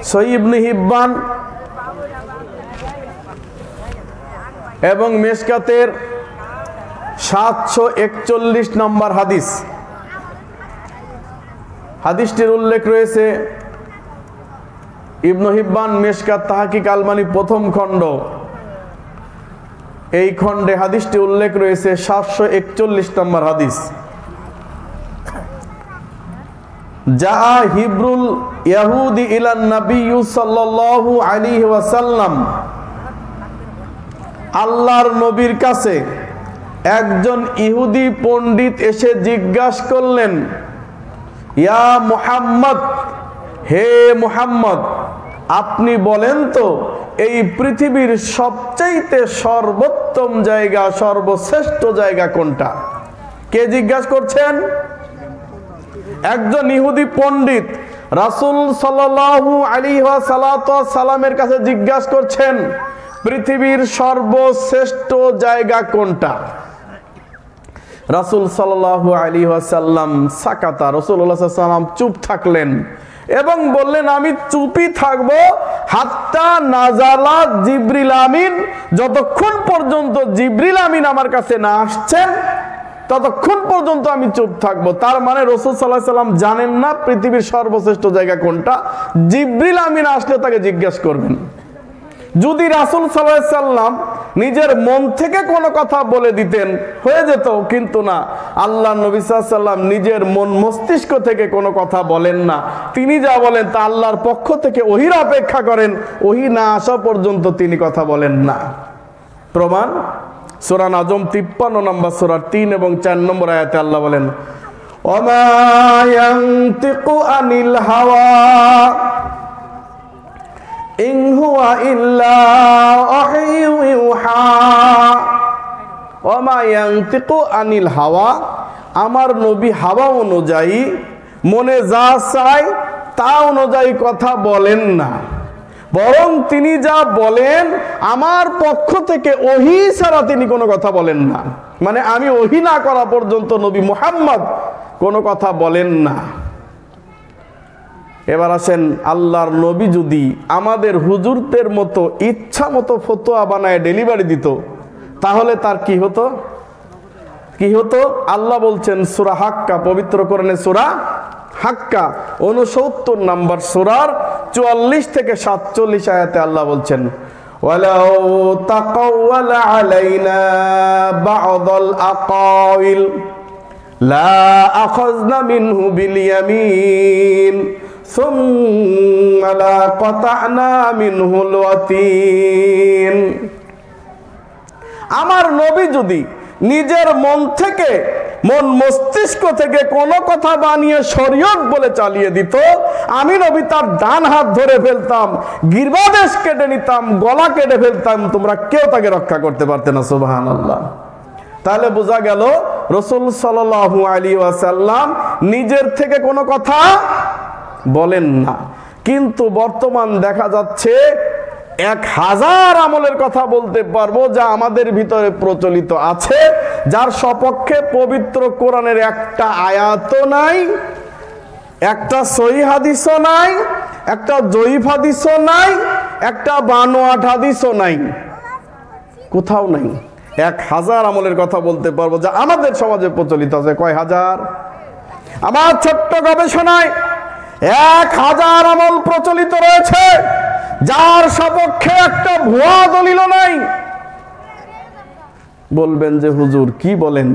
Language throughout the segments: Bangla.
সহিহ ইবনে হিব্বান এবং মিশকাতের 741 নম্বর হাদিস। হাদিসটির উল্লেখ রয়েছে ইবনে হিব্বান মিশকাত তাহকিক আলমানি প্রথম খণ্ড, এই খণ্ডে হাদিসটি উল্লেখ রয়েছে 741 নম্বর হাদিস। যা হিব্রুল ইয়াহুদি ইলান নবী সাল্লাল্লাহু আলাইহি ওয়াসাল্লাম, আল্লাহর নবীর কাছে একজন ইহুদি পণ্ডিত এসে জিজ্ঞাসা করলেন, ইয়া মুহাম্মদ, হে মুহাম্মদ, আপনি বলেন তো এই পৃথিবীর সবচাইতে সর্বোত্তম জায়গা, সর্বশ্রেষ্ঠ জায়গা কোনটা? কে জিজ্ঞাসা করছেন? একজন ইহুদি পণ্ডিত রাসূল সাল্লাল্লাহু আলাইহি ওয়াসাল্লামের কাছে জিজ্ঞাসা করছেন পৃথিবীর সর্বশ্রেষ্ঠ জায়গা কোনটা? রাসূল সাল্লাল্লাহু আলাইহি ওয়াসাল্লাম সাকাতা, রাসূলুল্লাহ সাল্লাল্লাহু আলাইহি ওয়াসাল্লাম চুপ থাকলেন এবং বললেন, আমি চুপই থাকবো হাত্তা নাজালা জিবরিল আমিন, যতক্ষণ পর্যন্ত জিবরিল আমিন আমার কাছে না আসছেন ততক্ষণ পর্যন্ত আমি চুপ থাকবো। তার মানে রাসূল সাল্লাল্লাহু আলাইহি ওয়াসাল্লাম জানেন না পৃথিবীর সর্বশ্রেষ্ঠ জায়গা কোনটা, জিবরিল আমিন আসলে তাকে জিজ্ঞাসা করবেন। যদি রাসূল সাল্লাল্লাহু আলাইহি ওয়াসাল্লাম নিজের মন থেকে কোনো কথা বলে দিতেন হয়ে যেত, কিন্তু না, আল্লাহ নবী সাল্লাল্লাহু আলাইহি ওয়াসাল্লাম নিজের মন মস্তিষ্ক থেকে কোনো কথা বলেন না। তিনি যা বলেন তা আল্লাহর পক্ষ থেকে ওহীর অপেক্ষা করেন, ওহী না আসা পর্যন্ত তিনি কথা বলেন না। প্রমাণ সূরা নাজম 53 নম্বর সূরা 3 এবং 4 নম্বর আয়াতে আল্লাহ বলেন, ওমা ইয়ানতিকু আনিল হাওয়া ইন হুয়া ইল্লা ওয়াহয়ু ইউহা। ওমা ইয়ানতিকু আনিল হাওয়া, আমার নবী হাওয়া অনুযায়ী মনে যা চায় তা অনুযায়ী কথা বলেন না, বরং তিনি যা বলেন আমার পক্ষ থেকে ওহী ছাড়া তিনি কোনো কথা বলেন না। মানে আমি ওহী না করা পর্যন্ত নবী মুহাম্মদ কোনো কথা বলেন না। এবার আসেন, আল্লাহর নবী যদি আমাদের হুজুরদের মতো ইচ্ছা মতো ফতোয়া বানায় ডেলিভারি দিত তাহলে তার কি হতো? কি হতো? আল্লাহ বলছেন সূরা হাক্কা, পবিত্র কোরআনে সূরা হাক্কা 69 নম্বর সূরার 44 থেকে 47 আয়াতে আল্লাহ বলছেন, ওয়ালাউ তাকাওয়ালা আলাইনা বা'দাল আকাওয়িল লা আখাযনা মিনহু বিল ইয়ামিন সুম্মা লা কাতা'না মিনহুল ওয়াতিন। আমার নবী যদি নিজের মন থেকে, মন মস্তিষ্ক থেকে কোনো কথা বানিয়ে শরীয়ত বলে চালিয়ে দিত, আমি নবী তার ডান হাত ধরে ফেলতাম, গিরবাদেশ কেটে নিতাম, গলা কেটে ফেলতাম, তোমরা কেউ তাকে রক্ষা করতে পারতে না। সুবহানাল্লাহ। তাহলে বোঝা গেল রাসূল সাল্লাল্লাহু আলাইহি ওয়াসাল্লাম নিজের থেকে কোনো কথা বলেন না। কিন্তু বর্তমান দেখা যাচ্ছে 1000 আমলের কথা বলতে পারবো যা আমাদের ভিতরে প্রচলিত আছে, যার সপক্ষে পবিত্র কোরআনের একটা আয়াতও নাই, একটা সহিহ হাদিসও নাই, একটা জয়ীফ হাদিসও নাই, একটা বানোয়াট হাদিসও নাই, কোথাও নাই। 1000 আমলের কথা বলতে পারবো যা আমাদের সমাজে প্রচলিত আছে। কয় হাজার? আমার ছোট্ট গবেষণায় 1000 আমল প্রচলিত রয়েছে যার সপক্ষে একটা ভুয়া দলিল নাই। বলবেন যে হুজুর কি বলেন,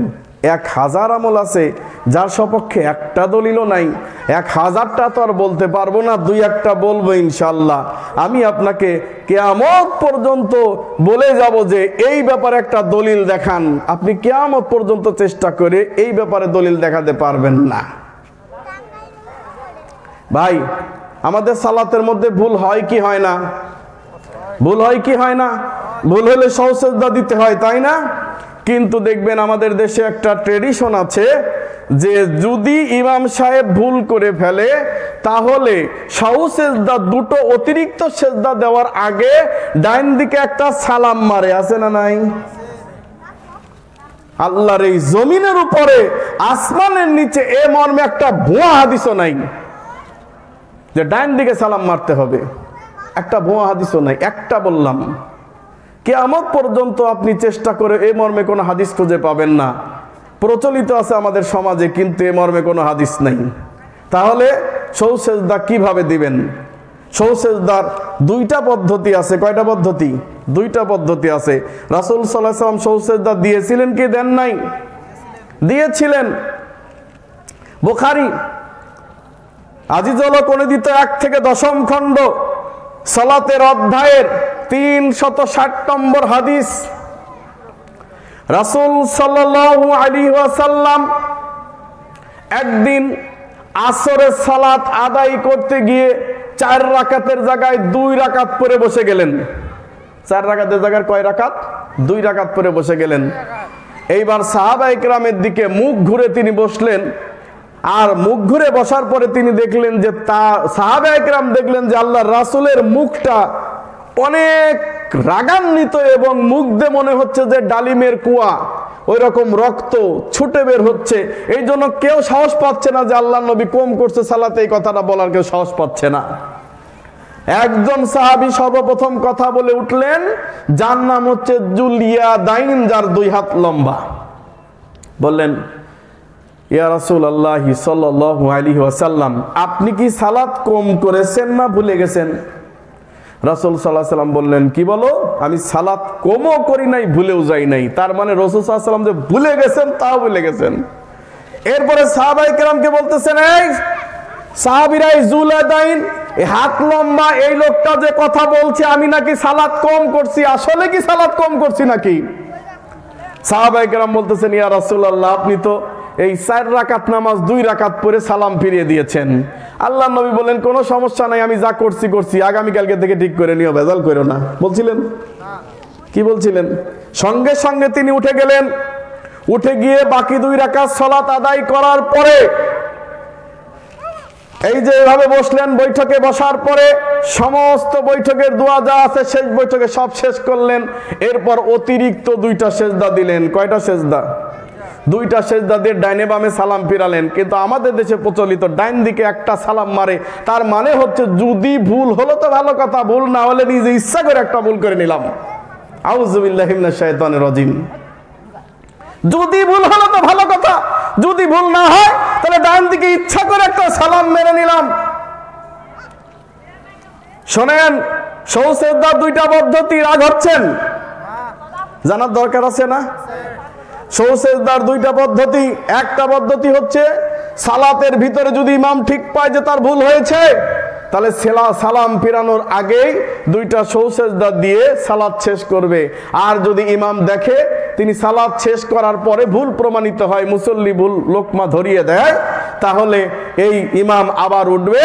1000 আমল আছে যার সপক্ষে একটা দলিলও নাই। 1000টা তো আর বলতে পারবো না, 2-1টা বলবো ইনশাআল্লাহ। আমি আপনাকে কিয়ামত পর্যন্ত বলে যাব যে এই ব্যাপারে একটা দলিল দেখান, আপনি কিয়ামত পর্যন্ত চেষ্টা করে এই ব্যাপারে দলিল দেখাতে পারবেন না। ভাই, আমাদের সালাতের মধ্যে ভুল হয় কি হয় না? ভুল হয় কি হয় না? ভুল হলে সহসেজদা দিতে হয়, তাই না? কিন্তু দেখবেন আমাদের দেশে একটা ট্রেডিশন আছে যে যদি ইমাম সাহেব ভুল করে ফেলে তাহলে সহসেজদা দুটো অতিরিক্ত সেজদা দেওয়ার আগে ডাইন দিকে একটা সালাম মারে, আছে না নাই? আল্লাহর এই জমিনের উপরে আসমানের নিচে এ মর্মে একটা ভুয়া হাদিসও নাই। যে ডাইন দিকে সালাম মারতে হবে। একটা ভুয়া হাদিসও নাই, একটা বললাম। কিয়ামত পর্যন্ত আপনি চেষ্টা করে এই মর্মে কোনো হাদিস খুঁজে পাবেন না। প্রচলিত আছে আমাদের সমাজে, কিন্তু এই মর্মে কোনো হাদিস নাই। তাহলে সহু সেজদা কিভাবে দিবেন? সহু সেজদার দুইটা পদ্ধতি আছে। কয়টা পদ্ধতি? দুইটা পদ্ধতি আছে। রাসূল সাল্লাল্লাহু আলাইহি ওয়াসাল্লাম সহু সেজদা দিয়েছিলেন কি দেন নাই? দিয়েছিলেন। বুখারী আজিজুল কোনদিত 1 থেকে 10 খণ্ড সালাতের অধ্যায়ের 360 নম্বর হাদিস। রাসূল সাল্লাল্লাহু আলাইহি ওয়াসাল্লাম একদিন আসরের সালাত আদায় করতে গিয়ে 4 রাকাতের জায়গায় 2 রাকাত পড়ে বসে গেলেন। 4 রাকাতের জায়গায় কয় রাকাত? 2 রাকাত পড়ে বসে গেলেন। এইবার সাহাবায়ে কেরামের দিকে মুখ ঘুরে তিনি বসলেন। আর মুখ ঘুরে বসার পরে তিনি দেখলেন যে সাহাবায়ে কেরাম দেখলেন যে আল্লাহর রাসূলের মুখটা অনেক রাগান্বিত এবং মুখ দিয়ে মনে হচ্ছে যে ডালিমের কুয়া, ওই রকম রক্ত ছুটে বের হচ্ছে। এই জন্য কেউ সাহস পাচ্ছে না যে আল্লাহর নবী কম করছে সালাতে, এই কথাটা বলার কেউ সাহস পাচ্ছে না। একজন সাহাবী সর্বপ্রথম কথা বলে উঠলেন, যার নাম হচ্ছে জুলিয়া দাইন, যার 2 হাত লম্বা। বললেন, ইয়া রাসূলুল্লাহ সাল্লাল্লাহু আলাইহি ওয়াসাল্লাম, আপনি কি সালাত কম করেছেন না ভুলে গেছেন? রাসূল সাল্লাল্লাহু আলাইহি ওয়াসাল্লাম বললেন, কি বলো? আমি সালাত কমও করি নাই, ভুলেও যাই নাই। তার মানে রাসূল সাল্লাল্লাহু আলাইহি ওয়াসাল্লাম যে ভুলে গেছেন তাও ভুলে গেছেন। এরপরে সাহাবায়ে কেরামকে বলতেছেন, এই সাহাবীরা, জুলাদাইন, এই হাত লম্বা এই লোকটা যে কথা বলছে আমি নাকি সালাত কম করছি, আসলে কি সালাত কম করছি নাকি? সাহাবায়ে কেরাম বলতেছেন, ইয়া রাসূলুল্লাহ, আপনি তো এই 4 রাকাত নামাজ 2 রাকাত পরে সালাম ফিরিয়ে দিয়েছেন। আল্লাহর নবী বলেন, কোনো সমস্যা নাই, আমি যা করছি করছি, আগামীকালকে থেকে ঠিক করে নিও, ভেজাল করো না। বলছিলেন কি বলছিলেন? সঙ্গে সঙ্গে তিনি উঠে গেলেন। উঠে গিয়ে বাকি 2 রাকাত সালাত আদায় করার পরে এই যে এভাবে বসলেন, বৈঠকে বসার পরে সমস্ত বৈঠকের দোয়া যা আছে শেষ বৈঠকে সব শেষ করলেন। এরপর অতিরিক্ত 2টা সেজদা দিলেন। কয়টা সেজদা? 2টা সেজদা দিয়ে ডাইনে বামে সালাম ফিরালেন। কিন্তু আমাদের দেশে প্রচলিত ডাইন দিকে একটা সালাম মারে, তার মানে হচ্ছে যদি ভুল হলো তো ভালো কথা, ভুল না হলে নিজে ইচ্ছা করে একটা ভুল করে নিলাম। আউযু বিল্লাহি মিনাশ শাইতানির রাজিম। যদি ভুল হলো তো ভালো কথা, যদি ভুল না হয় তাহলে ডান দিকে ইচ্ছা করে একটা সালাম মেরে নিলাম। শোনেন, সহু সেজদার 2টা পদ্ধতি, রাগ হচ্ছেন? জানার দরকার আছে না? সহু সেজদার 2টা পদ্ধতি। একটা পদ্ধতি হচ্ছে সালাতের ভিতরে যদি ইমাম ঠিক পায় যে তার ভুল হয়েছে, তাহলে সালাম ফিরানোর আগেই 2টা সহু সেজদা দিয়ে সালাত শেষ করবে। আর যদি ইমাম দেখে তিনি সালাত শেষ করার পরে ভুল প্রমাণিত হয়, মুসল্লি ভুল লোকমা ধরিয়ে দেয়, তাহলে এই ইমাম আবার উঠবে।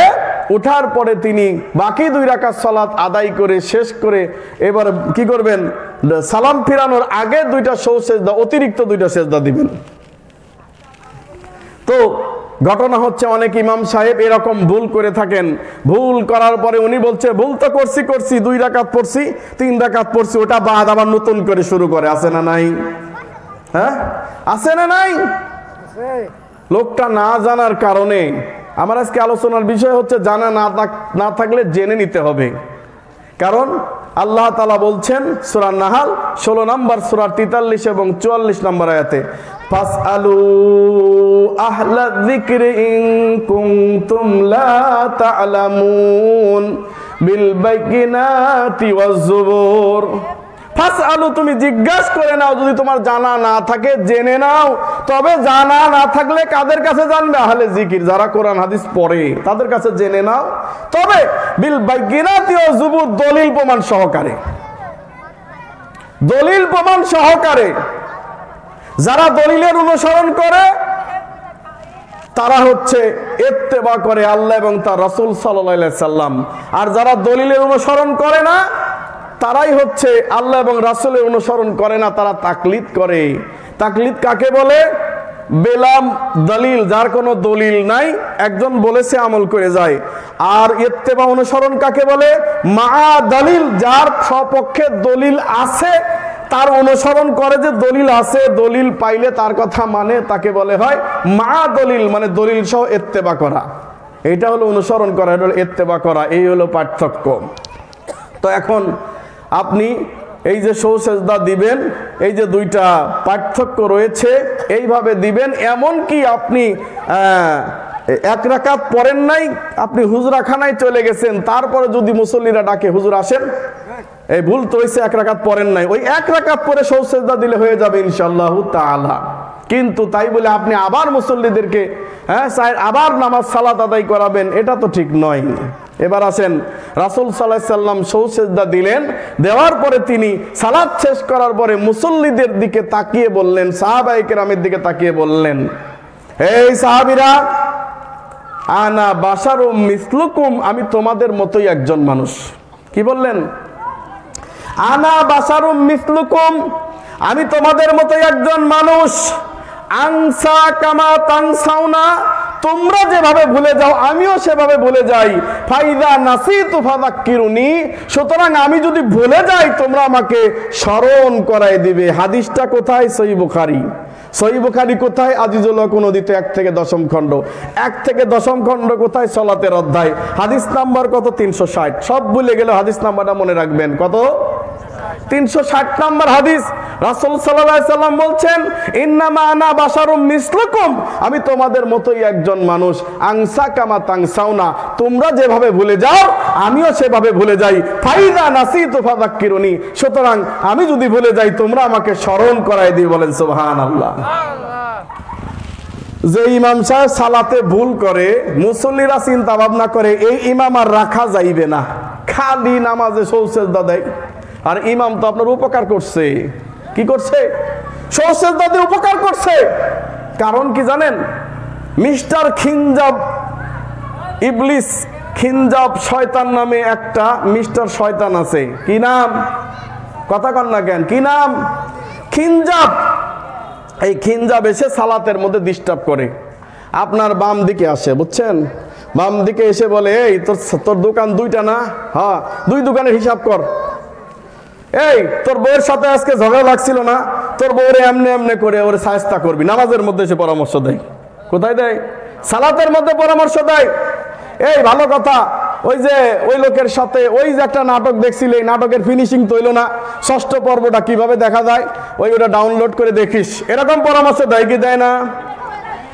উঠার পরে তিনি বাকি 2 রাকাত সালাত আদায় করে শেষ করে এবার কি করবেন? সালাম ফিরানোর আগে 2টা সহু সেজদা, অতিরিক্ত 2টা সেজদা দিবেন। তো ঘটনা হচ্ছে অনেক ইমাম সাহেব এরকম ভুল করে থাকেন। ভুল করার পরে উনি বলছে, ভুল তো করছি 2 রাকাত পড়ছি, 3 রাকাত পড়ছি, ওটা বাদ আবার নতুন করে শুরু করে। আছে না নাই? হ্যাঁ, আছে না নাই? লোকটা না জানার কারণে। আমার আজকে আলোচনার বিষয় হচ্ছে জানা না থাকলে জেনে নিতে হবে। কারণ আল্লাহ তাআলা বলছেন সূরা নাহাল 16 নম্বর সূরার 43 এবং 44 নম্বর আয়াতে, ফাসআলু আহলা যিকরি ইন কুনতুম লা তা'লামুন বিল বাইয়িনাতি ওয়াজ যুবুর। ফাসআলু, তুমি জিজ্ঞাসা করে নাও, যদি তোমার জানা না থাকে জেনে নাও। তবে জানা না থাকলে কাদের কাছে জানবে? আহলে জিকির, যারা কোরআন হাদিস পড়ে তাদের কাছে জেনে নাও। তবে বিল বাইয়িনাতি ওয়াজ যুবুর, দলিল প্রমাণ সহকারে। দলিল প্রমাণ সহকারে। যারা দলিলের অনুসরণ করে তারা হচ্ছে ইত্তেবা করে আল্লাহ এবং তার রাসূল সাল্লাল্লাহু আলাইহি সাল্লাম। আর যারা দলিলের অনুসরণ করে না তারাই হচ্ছে আল্লাহ এবং রাসূলের অনুসরণ করে না, তারা তাকলিদ করে। তাকলিদ কাকে বলে? বেলাম দলিল, যার কোনো দলিল নাই, একজন বলেছে আমল করে যায়। আর ইত্তেবা অনুসরণ কাকে বলে? মা দলিল, যার সপক্ষে দলিল আছে তার অনুসরণ করে, যে দলিল আছে, দলিল পাইলে তার কথা মানে, তাকে বলে হয় মা দলিল, মানে দলিল সহ ইত্তেবা করা। এটা হলো অনুসরণ করা, এটা হলো ইত্তেবা করা, এই হলো পার্থক্য। তো এখন আপনি এই যে সৌসেজদা দিবেন, এই যে দুইটা পার্থক্য রয়েছে, এইভাবে দিবেন। এমন কি আপনি এক রাকাত পড়েন নাই, আপনি হুজরাখানায় চলে গেছেন, তারপরে যদি মুসল্লিরা ডাকে হুজুর আসেন, এই ভুল তো হয়েছে, এক রাকাত পড়েন নাই, ওই এক রাকাত পরে সৌসেজদা দিলে হয়ে যাবে ইনশাআল্লাহ তাআলা। কিন্তু তাই বলে আপনি আবার মুসল্লিদেরকে আবার নামাজ সালাত আদায় করাবেন, এটা তো ঠিক নয়। এবার আসেন, রাসূল সাল্লাল্লাহু আলাইহি সাল্লাম সৌসেজদা দিলেন, দেওয়ার পরে তিনি সালাত শেষ করার পরে মুসল্লিদের দিকে তাকিয়ে বললেন, সাহাবায়ে কেরামের দিকে তাকিয়ে বললেন, এই সাহাবীরা, আনা বাশারুম মিসলুকুম, আমি তোমাদের মতোই একজন মানুষ। কি বললেন? আনা বাশারুম মিসলুকুম, আমি তোমাদের মতোই একজন মানুষ। আনসা কামা তানসাউনা, তোমরা যেভাবে ভুলে যাও আমিও সেভাবে ভুলে যাই। ফাইদা নাসিতু ফাযাক্কিরুনি, সুতরাং আমি যদি ভুলে যাই তোমরা আমাকে স্মরণ করাই দিবে। হাদিসটা কোথায়? সহিহ বুখারী। সহিহ বুখারী কোথায়? আজিজুল হক নদীতে 1 থেকে 10 খণ্ড। 1 থেকে 10 খণ্ড কোথায়? সলাতের অধ্যায়। হাদিস নাম্বার কত? 360। সব ভুলে গেলে হাদিস নাম্বারটা মনে রাখবেন, কত? 360 নাম্বার হাদিস। রাসূল সাল্লাল্লাহু আলাইহি সাল্লাম বলছেন, ইন্নামা আনা বাশারুম মিসলুকুম, আমি তোমাদের মতোই একজন মানুষ। আনসা কামা তানসাউনা, তোমরা যেভাবে ভুলে যাও আমিও সেভাবে ভুলে যাই। ফাইদা নাসিতু ফাযাক্কিরুনি, সুতরাং আমি যদি ভুলে যাই তোমরা আমাকে স্মরণ করায় দিও। বলেন সুবহানাল্লাহ। যে ইমাম সাহেব সালাতে ভুল করে, মুসল্লিরা চিন্তা ভাবনা করে এই ইমাম আর রাখা যাইবে না, খালি নামাজে সৌসেজদা দেয়। আর ইমাম তো আপনার উপকার করছে। কি করছে? সৌসেজদা দিয়ে উপকার করছে। কারণ কি জানেন? মিস্টার খিনজাব ইবলিস, খিনজাব শয়তান নামে একটা মিস্টার শয়তান আছে। কি নাম? কথা কন না কেন? কি নাম? খিনজাব। এই খিনজাব এসে সালাতের মধ্যে ডিস্টার্ব করে। আপনার বাম দিকে আসে, বুঝছেন? বাম দিকে এসে বলে, এই তোর দোকান 2টা না? হ্যাঁ, 2 দোকানের হিসাব কর। এই তোর বউয়ের সাথে আজকে ঝগড়া লাগছিল না? তোর বউরে এমনি এমনি করে ওরে শায়েস্তা করবি। নামাজের মধ্যে এসে পরামর্শ দেয়। কোথায় দেয়? সালাতের মধ্যে পরামর্শ দেয়। এই ভালো কথা, ওই যে ওই লোকের সাথে ওই যে একটা নাটক দেখছিলে, এই নাটকের ফিনিশিং তো হইলো না, 6ষ্ঠ পর্বটা কিভাবে দেখা যায় ওটা ডাউনলোড করে দেখিস, এরকম পরামর্শ দেয় কি দেয় না?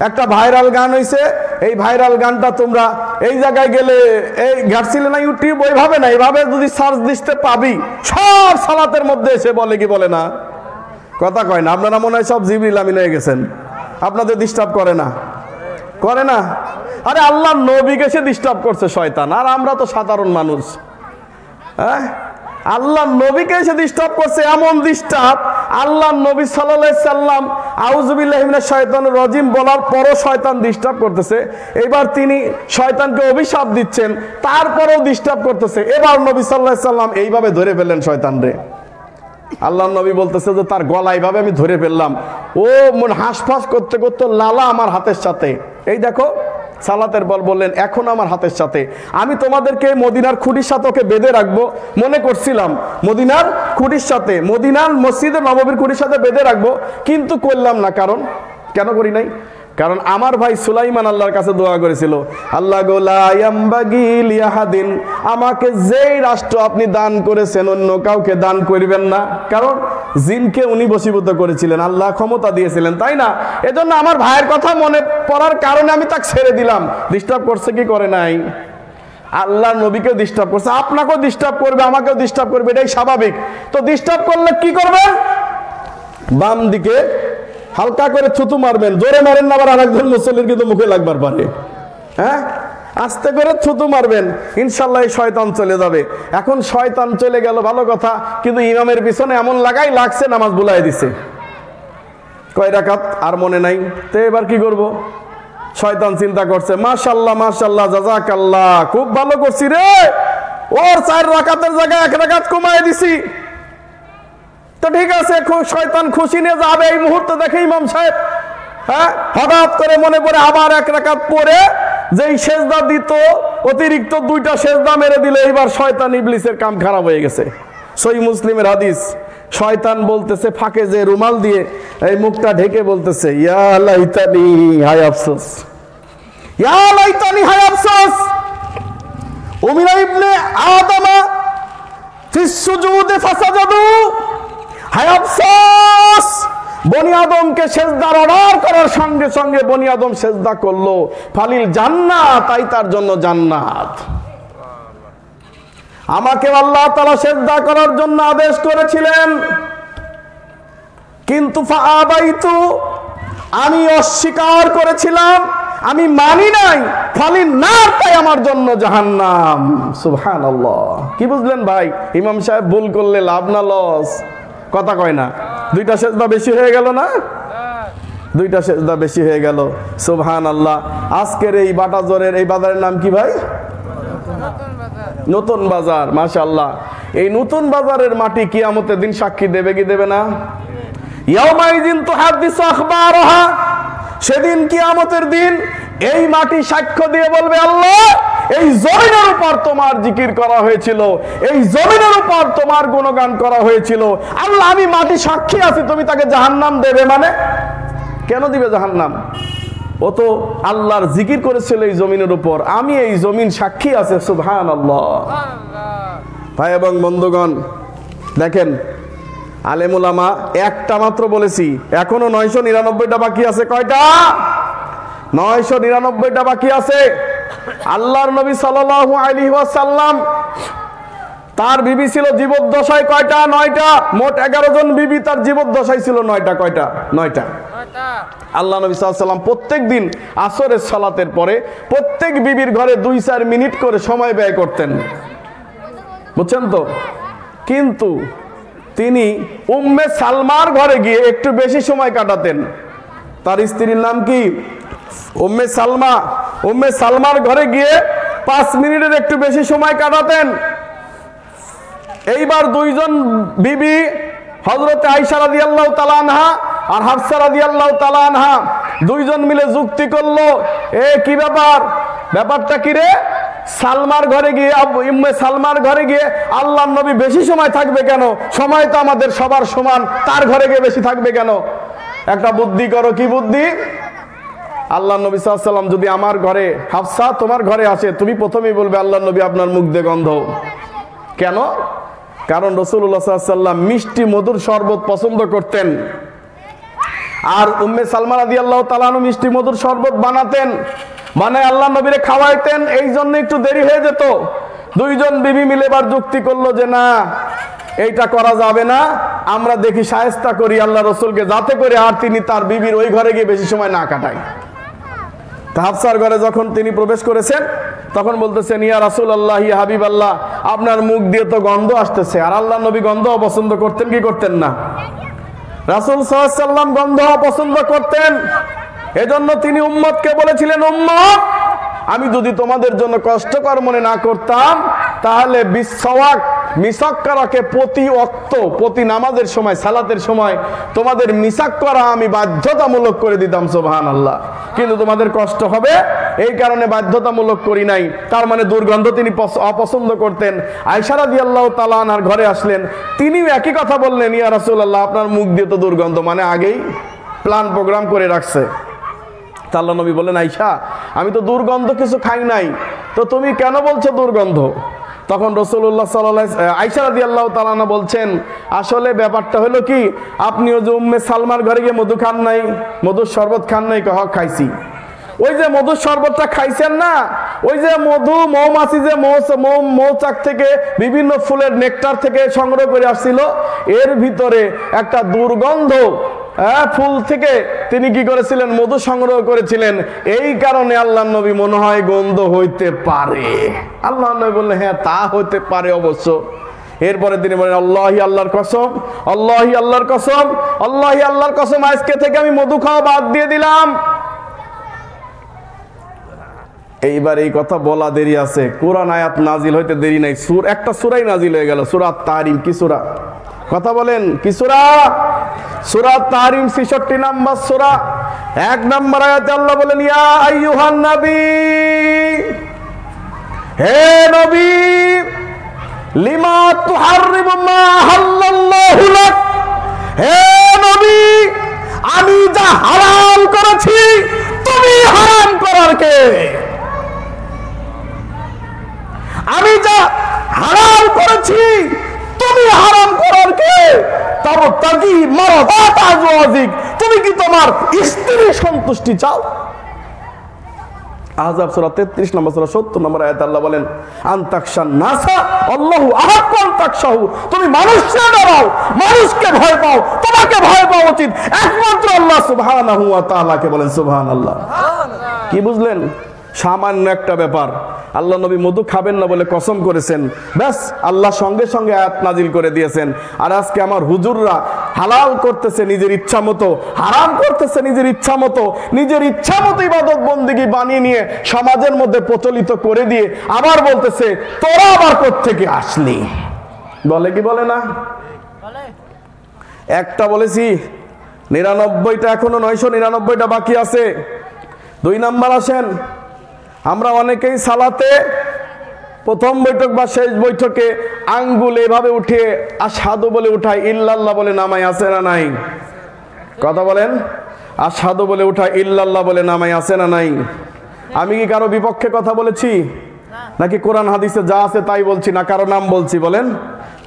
একটা ভাইরাল গান হইছে, এই ভাইরাল গানটা তোমরা এই জায়গায় গেলে এই ঘাটছিলে না ইউটিউব, ওইভাবে না, এইভাবে যদি সার্চ দিতে পাবি, সব সালাতের মধ্যে এসে বলে কি বলে না? কথা কয় না? আপনারা মনে হয় সব জিবরিল আমিন হয়ে গেছেন, আপনাদের ডিস্টার্ব করে না? করে না? আরে আল্লাহ নবীকে সে ডিস্টার্ব করছে শয়তান, আর আমরা তো সাধারণ মানুষ। হ্যাঁ, আল্লাহ নবীকে এসে ডিস্টার্ব করছে, এমন ডিস্টার্ব আল্লাহ নবী সাল্লাল্লাহু আলাইহি সাল্লাম আউযুবিল্লাহি মিনাশ শাইতানির রাজিম বলার পরও শয়তান ডিস্টার্ব করতেছে। এবার তিনি শয়তানকে অভিশাপ দিচ্ছেন, তারপরেও ডিস্টার্ব করতেছে। এবার নবী সাল্লাল্লাহু আলাইহি সাল্লাম এইভাবে ধরে ফেললেন শয়তানরে। আল্লাহ নবী বলতেছে যে তার গলা এইভাবে আমি ধরে ফেললাম, ও মন হাঁসফাঁস করতে করতে লালা আমার হাতের সাথে। এই দেখো সালাতের বল বললেন, এখন আমার হাতের সাথে। আমি তোমাদেরকে মদিনার খুঁটির সাথে ওকে বেঁধে রাখবো মনে করছিলাম, মদিনার খুঁটির সাথে, মদিনার মসজিদে নববীর খুঁটির সাথে বেঁধে রাখবো, কিন্তু করলাম না। কারণ কেন করি নাই? কারণ আমার ভাই সুলাইমান আল্লাহর কাছে দোয়া করেছিল, আল্লাহ গো লা ইয়ামবাগি লিয়াহাদিন, আমাকে যেই রাষ্ট্র আপনি দান করেছেন অন্য কাউকে দান করবেন না। কারণ জিনকে উনি বশীভূত করেছিলেন, আল্লাহ ক্ষমতা দিয়েছিলেন, তাই না? এজন্য আমার ভাইয়ের কথা মনে পড়ার কারণে আমি তাকে ছেড়ে দিলাম। ডিস্টার্ব করছে কি করে নাই? আল্লাহ নবীকেও ডিস্টার্ব করছে, আপনাকেও ডিস্টার্ব করবে, আমাকেও ডিস্টার্ব করবে, এটাই স্বাভাবিক। তো ডিস্টার্ব করলে কি করবেন? বাম দিকে হালকা করে থুতু মারবেন, জোরে মারেন না, আবার আরেকজন মুসল্লির কিন্তু মুখে লাগবার পারে। হ্যাঁ, আস্তে করে থুতু মারবেন, ইনশাল্লাহ শয়তান চলে যাবে। এখন শয়তান চলে গেল ভালো কথা, কিন্তু ইমামের পিছনে এমন লাগাই লাগছে নামাজ ভুলাই দিছে। কয় রাকাত আর মনে নাই, তো এবার কি করব? শয়তান চিন্তা করছে, মাশাআল্লাহ মাশাআল্লাহ জাযাকাল্লাহ, খুব ভালো করছি রে, ওর 4 রাকাতের জায়গায় 1 রাকাত কমায় দিছি। তো ঠিক আছে, শয়তান খুশি নিয়ে যাবে। এই মুহূর্তে দেখে ইমাম সাহেব হঠাৎ করে মনে পড়ে আবার 1 রাকাত পরে যেই সেজদা দিত, অতিরিক্ত 2টা সেজদা মেরে দিলে এইবার শয়তান ইবলিসের কাম খারাপ হয়ে গেছে। সহিহ মুসলিমের হাদিস, শয়তান বলতেছে ফাঁকে যে রুমাল দিয়ে এই মুখটা ঢেকে বলতেছে, ইয়া লাইতানি, হায় আফসোস, ইয়া লাইতানি, হায় আফসোস, উমিরা ইবনে আদমা ফিস সুজুদে ফাসাজাদু, হায় আফসোস, বনি আদমকে সেজদার অর্ডার করার সঙ্গে সঙ্গে বনি আদম সেজদা করলো, ফালিল জান্নাত, তাই তার জন্য জান্নাত। আমাকে আল্লাহ তাআলা সেজদা করার জন্য আদেশ করেছিলেন, কিন্তু ফাআবাইতু, আমি অস্বীকার করেছিলাম, আমি মানি নাই, ফালিন নার, তাই আমার জন্য জাহান্নাম। সুবহানাল্লাহ। কি বুঝলেন ভাই? ইমাম সাহেব ভুল করলে লাভ না লস? কথা কয় না। দুইটা সেজদা বেশি হয়ে গেল না? দুইটা সেজদা বেশি হয়ে গেল। সুবহানাল্লাহ। আজকের এই বাটাজোরের এই বাজারের নাম কি ভাই? নতুন বাজার। মাশাআল্লাহ। এই নতুন বাজারের মাটি কিয়ামতের দিন সাক্ষী দেবে কি দেবে না? ইয়াউমাইযিন তুহাদ্দিসু আখবারাহা, সেদিন কিয়ামতের দিন এই মাটি সাক্ষ্য দিয়ে বলবে, আল্লাহ, এই জমিনের উপর তোমার জিকির করা হয়েছিল, এই জমিনের উপর তোমার গুণগান করা হয়েছিল। আল্লাহ, আমি মাটি সাক্ষী আছি, তুমি তাকে জাহান্নাম দেবে? মানে কেন দিবে জাহান্নাম? ও তো আল্লাহর জিকির করেছিল এই জমিনের উপর, আমি এই জমিন সাক্ষী আছে। সুবহানাল্লাহ। ভাই এবং বন্ধুগণ, দেখেন, আলেম উলামা একটা মাত্র বলেছি, এখনো 999টা বাকি আছে। কয়টা? 999টা বাকি আছে। আল্লাহর নবী সাল্লাল্লাহু আলাইহি ওয়াসাল্লাম, তার বিবি ছিল জীবদ্দশায় কয়টা? 9টা। মোট 11 জন বিবি তার জীবদ্দশায় ছিল। 9টা। কয়টা? 9টা। আল্লাহ নবী সাল্লাল্লাহু আলাইহি ওয়াসাল্লাম প্রত্যেক দিন আসরের সালাতের পরে প্রত্যেক বিবির ঘরে 2-4 মিনিট করে সময় ব্যয় করতেন, বুঝছেন তো? কিন্তু তিনি উম্মে সালমার ঘরে গিয়ে একটু বেশি সময় কাটাতেন। তার স্ত্রীর নাম কি? উম্মে সালমা। উম্মে সালমার ঘরে গিয়ে 5 মিনিটের একটু বেশি সময় কাটাতেন। এইবার দুইজন বিবি, হযরতে আয়েশা রাদিয়াল্লাহু তাআলা আনহা আর হাফসা রাদিয়াল্লাহু তাআলা আনহা, দুইজন মিলে যুক্তি করলো, এ কি ব্যাপার? ব্যাপারটা কি রে? সালমার ঘরে গিয়ে, উম্মে সালমার ঘরে গিয়ে আল্লাহর নবী বেশি সময় থাকবে কেন? সময় তো আমাদের সবার সমান, তার ঘরে গিয়ে বেশি থাকবে কেন? একটা বুদ্ধি করো। কি বুদ্ধি? আল্লাহর নবী সাল্লাল্লাহু আলাইহি ওয়াসাল্লাম যদি আমার ঘরে, হাফসা তোমার ঘরে আসে, তুমি প্রথমেই বলবে, আল্লাহর নবী আপনার মুখ দিয়ে গন্ধ। কেন? কারণ রাসূলুল্লাহ সাল্লাল্লাহু আলাইহি ওয়াসাল্লাম মিষ্টি মধুর শরবত পছন্দ করতেন, আর উম্মে সালমা রাদিয়াল্লাহু তাআলা আনহা মিষ্টি মধুর শরবত বানাতেন, বানায় আল্লাহ নবীরে খাওয়াইতেন। এই জন্য একটু দেরি হয়ে যেত। দুইজন বিবি মিলে এবার যুক্তি করলো যে না, এইটা করা যাবে না, আমরা দেখি শায়েস্তা করি আল্লাহ রসুলকে, যাতে করে আর তিনি তার বিবির ওই ঘরে গিয়ে বেশি সময় না কাটায়। হাফসার ঘরে যখন তিনি প্রবেশ করেছেন, তখন বলতেছেন, ইয়া রাসূলুল্লাহ, ইয়া হাবিবাল্লাহ, আপনার মুখ দিয়ে তো গন্ধ আসতেছে। আর আল্লাহ নবী গন্ধ পছন্দ করতেন কি করতেন না? রাসূল সাল্লাল্লাহু আলাইহি ওয়াসাল্লাম গন্ধ পছন্দ করতেন। এজন্য তিনি উম্মতকে বলেছিলেন, উম্মত, আমি যদি তোমাদের জন্য কষ্টকর মনে না করতাম, তাহলে বিসওয়াক, মিসাক করাকে প্রতি ওয়াক্ত, প্রতি নামাজের সময়, সালাতের সময় তোমাদের মিসাক করা আমি বাধ্যতামূলক করে দিতাম। সুবহানাল্লাহ। কিন্তু তোমাদের কষ্ট হবে, এই কারণে বাধ্যতামূলক করি নাই। তার মানে দুর্গন্ধ তিনি অপছন্দ করতেন। আয়েশা রাদিয়াল্লাহু তাআলা আনহার ঘরে আসলেন, তিনিও একই কথা বললেন, ইয়া রাসূলুল্লাহ, আপনার মুখ দিয়ে তো দুর্গন্ধ, মানে আগেই প্ল্যান প্রোগ্রাম করে রাখছে। আল্লাহ নবী বললেন, আয়েশা, আমি তো দুর্গন্ধ কিছু খাই নাই, তো তুমি কেন বলছো দুর্গন্ধ? তখন রাসূলুল্লাহ সাল্লাল্লাহু আলাইহি ওয়াসাল্লাম, আয়েশা রাদিয়াল্লাহু তাআলা আনহা বলছেন, আসলে ব্যাপারটা হলো কি, আপনিও যে উম্মে সালমার ঘরে গিয়ে মধু খান নাই, মধুর শরবত খান নাই? কহ, খাইছি। ওই যে মধুর শরবতটা খাইছেন না, ওই যে মধু মৌমাছি যে মৌচাক থেকে বিভিন্ন ফুলের নেকটার থেকে সংগ্রহ করে আসছিল, এর ভিতরে একটা দুর্গন্ধ ফুল থেকে তিনি কি করেছিলেন? মধু সংগ্রহ করেছিলেন। এই কারণে আল্লাহর নবী মনে হয় গন্ধ হইতে পারে। আল্লাহর নবী বললেন, হ্যাঁ, তা হইতে পারে অবশ্য। এরপরে তিনি বলেন, আল্লাহি আল্লাহর কসম, আল্লাহি আল্লাহর কসম, আল্লাহি আল্লাহর কসম, আজকে থেকে আমি মধু খাওয়া বাদ দিয়ে দিলাম। এইবার এই কথা বলা দেরি আছে, কোরআন আয়াত নাজিল হইতে দেরি নাই। একটা সূরাই নাজিল হয়ে গেল, সূরা তাহরিম। কি সূরা? কথা বলেন, কি সূরা? সূরা তাহরিম, 66 নম্বর সূরা, 1 নম্বর আয়াতে আল্লাহ বলেন, ইয়া আইয়ুহান নবী, হে নবী, লিমা তুহাররিমু মা হাল্লাল্লাহু লাক, হে নবী, আমি যা হালাল করেছি তুমি হারাম করার কে? আমি যা হারাম করেছি তুমি হারাম করার কে? তুমি কি তোমার স্ত্রীর সন্তুষ্টি চাও? আহজাব সূরা 33 নম্বর সূরা 70 নম্বর আয়াতে আল্লাহ বলেন, আনতাকশান নাসা আল্লাহু আহাক্কু আন তাকশাহু, তুমি মানুষকে ডরাও, মানুষকে ভয় পাও, তোমাকে ভয় পাওয়া উচিত একমাত্র আল্লাহ সুবহানাহু ওয়া তাআলাকে। বলেন সুবহানাল্লাহ। কি বুঝলেন? সামান্য একটা ব্যাপার। আল্লাহ নবী মধু খাবেন না বলে কসম করেছেন, ব্যাস আল্লাহ সঙ্গে সঙ্গে আয়াত নাজিল করে দিয়েছেন। আর আজকে আমার হুজুররা হালাল করতেছে নিজের ইচ্ছা মতো, হারাম করতেছে নিজের ইচ্ছা মতো, নিজের ইচ্ছা মতো ইবাদত বন্দেগী বানিয়ে নিয়ে সমাজের মধ্যে প্রচলিত করে দিয়ে আবার বলতেছে তোরা আবার কোত্থেকে আসলি। বলে কি বলে না? একটা বলেছি, 99টা এখনো 999টা বাকি আছে। 2 নাম্বার আসেন, আমরা অনেকেই সালাতে প্রথম বৈঠক বা শেষ বৈঠকে আঙ্গুল এভাবে উঠিয়ে আশহাদু বলে উঠাই, ইল্লাল্লাহ বলে নামাই, আছে না নাই? কথা বলেন। আশহাদু বলে উঠাই, ইল্লাল্লাহ বলে নামাই, আছে না নাই? আমি কি কারো বিপক্ষে কথা বলেছি? নাকি কোরআন হাদিসে যা আছে তাই বলছি, না কারো নাম বলছি? বলেন।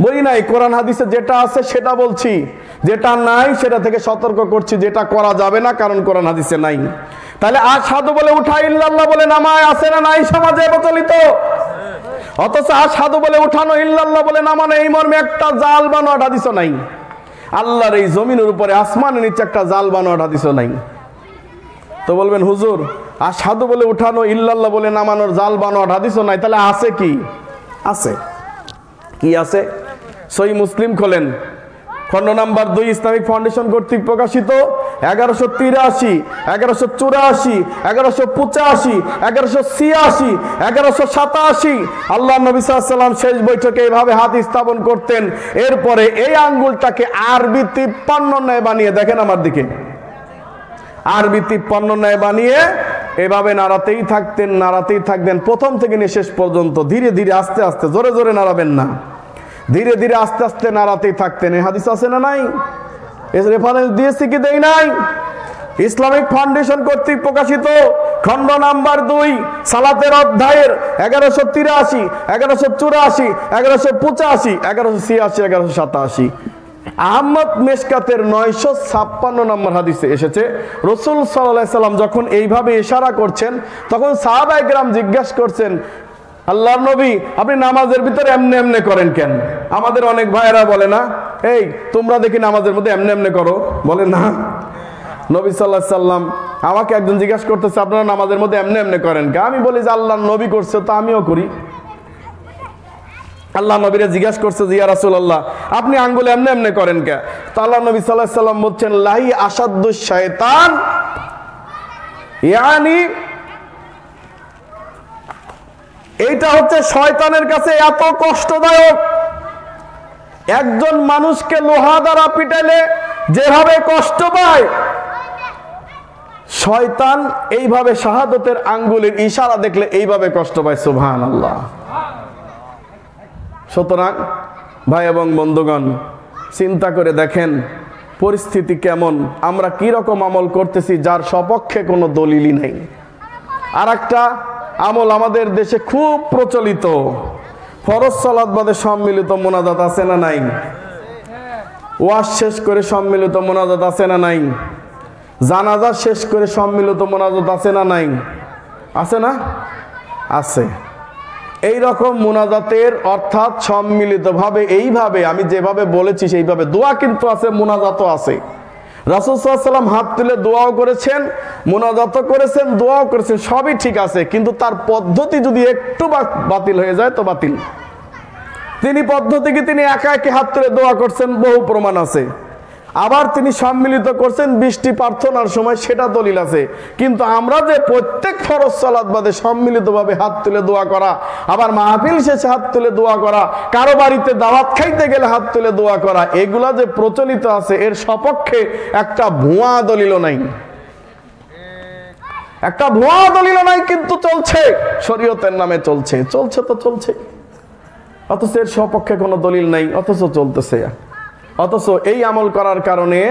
বলি নাই, কোরআন হাদিসে যেটা আছে সেটা বলছি, যেটা নাই সেটা থেকে সতর্ক করছি, যেটা করা যাবে না, কারণ কোরআন হাদিসে নাই। তাহলে আশহাদু বলে উঠা, ইল্লাল্লাহ বলে নামায়, আছে না নাই সমাজে প্রচলিত? অথচ আশহাদু বলে উঠানো, ইল্লাল্লাহ বলে নামানো এই মর্মে একটা জাল বানোয়াট হাদিসও নাই। আল্লাহর এই জমিনের উপরে আসমানের নিচে একটা জাল বানোয়াট হাদিসও নাই। তো বলবেন হুজুর আশহাদু বলে উঠানো, ইল্লাল্লাহ বলে নামানোর জাল বানোয়াট হাদিসও নাই, তাহলে আছে কি? আছে। কি আছে? সহিহ মুসলিম খোলেন, খণ্ড নাম্বার 2, ইসলামিক ফাউন্ডেশন কর্তৃক প্রকাশিত 1183, 1184, 1185, 1186, 1187। আল্লাহ নবী সাল্লাল্লাহু আলাইহি ওয়াসাল্লাম শেষ বৈঠকে এইভাবে হাত স্থাপন করতেন। এরপরে এই আঙ্গুলটাকে আরবি 53 ন্যায় বানিয়ে, দেখেন আমার দিকে, আরবি 53 ন্যায় বানিয়ে এভাবে নাড়াতেই থাকতেন, নাড়াতেই থাকতেন প্রথম থেকে নিয়ে শেষ পর্যন্ত। ধীরে ধীরে আস্তে আস্তে, জোরে জোরে নাড়াবেন না, ধীরে ধীরে আস্তে আস্তে নাড়াতেই থাকতেন। এই হাদিস আছে না নাই? এর রেফারেন্স দিয়েছি কি দেই নাই? ইসলামিক ফাউন্ডেশন কর্তৃক প্রকাশিত খণ্ড নাম্বার 2 সালাতের অধ্যায়ের 1183, 1184, 1185, 1186, 1187 আহমদ মেশকাতের 956 নম্বর হাদিসে এসেছে, রাসূল সাল্লাল্লাহু আলাইহি সাল্লাম যখন এইভাবে ইশারা করছেন তখন সাহাবায়ে কেরাম জিজ্ঞাসা করছেন, আল্লাহর নবী আপনি নামাজের ভিতরে এমনে এমনে করেন কেন? আমাদের অনেক ভাইয়েরা বলে না, এই তোমরা দেখি নামাজের মধ্যে এমনে এমনে করো, বলে না। নবী সাল্লাল্লাহু আলাইহি সাল্লাম আমাকে একজন জিজ্ঞাসা করতেছে আপনারা নামাজের মধ্যে এমনে এমনে করেন কেন? আমি বলি যে আল্লাহর নবী করছে তো আমিও করি। আল্লাহ নবীরে জিজ্ঞাসা করছে যে ইয়া রাসূলুল্লাহ আপনি আঙ্গুল এমনে এমনে করেন কেন? তো আল্লাহ নবী সাল্লাল্লাহু আলাইহি সাল্লাম বলছেন লাই আসাদুশ শায়তান, ইয়ানি এইটা হচ্ছে শয়তানের কাছে এত কষ্টদায়ক। একজন মানুষকে লোহা দ্বারা পিটালে যেভাবে কষ্ট পায়, শয়তান এইভাবে শাহাদতের আঙ্গুলের ইশারা দেখলে এইভাবে কষ্ট পায়। সুবহানাল্লাহ। সুতরাং ভাই এবং বন্ধুগণ চিন্তা করে দেখেন পরিস্থিতি কেমন, আমরা কি রকম আমল করতেছি যার সপক্ষে কোনো দলিলই নেই। আর একটা আমল আমাদের দেশে খুব প্রচলিত, ফরজ সালাত বাদে সম্মিলিত মোনাজাত, আছে না নাই? ওয়াজ শেষ করে সম্মিলিত মোনাজাত, আছে না নাই? জানাজা শেষ করে সম্মিলিত মোনাজাত, আছে না নাই? আছে না? আছে। এই রকম মোনাজাতের অর্থাৎ সম্মিলিতভাবে এইভাবে আমি যেভাবে বলেছি সেইভাবে দোয়া কিন্তু আছে, মোনাজাতও আছে। রাসূল সাল্লাল্লাহু আলাইহি ওয়াসাল্লাম হাত তুলে দোয়াও করেছেন, মোনাজাতও করেছেন, দোয়াও করেছেন, সবই ঠিক আছে, কিন্তু তার পদ্ধতি যদি একটু বাতিল হয়ে যায় তো বাতিল। তিনি পদ্ধতি কি তিনি একা একা হাত তুলে দোয়া করছেন, বহু প্রমাণ আছে। আবার তিনি সম্মিলিত করছেন বৃষ্টি প্রার্থনার সময়, সেটা দলিল আছে। কিন্তু আমরা যে প্রত্যেক ফরজ সালাত বাদে সম্মিলিতভাবে হাত তুলে দোয়া করা, আবার মাহফিল শেষে হাত তুলে দোয়া করা, কারো বাড়িতে দাওয়াত খাইতে গেলে হাত তুলে দোয়া করা, এগুলা যে প্রচলিত আছে এর সপক্ষে একটা ভুয়া দলিলও নাই, একটা ভুয়া দলিলও নাই, কিন্তু চলছে, শরীয়তের নামে চলছে, চলছে তো চলছে, অথচ এর সপক্ষে কোনো দলিল নাই, অথচ চলতেছে। অথচ এই আমল করার কারণে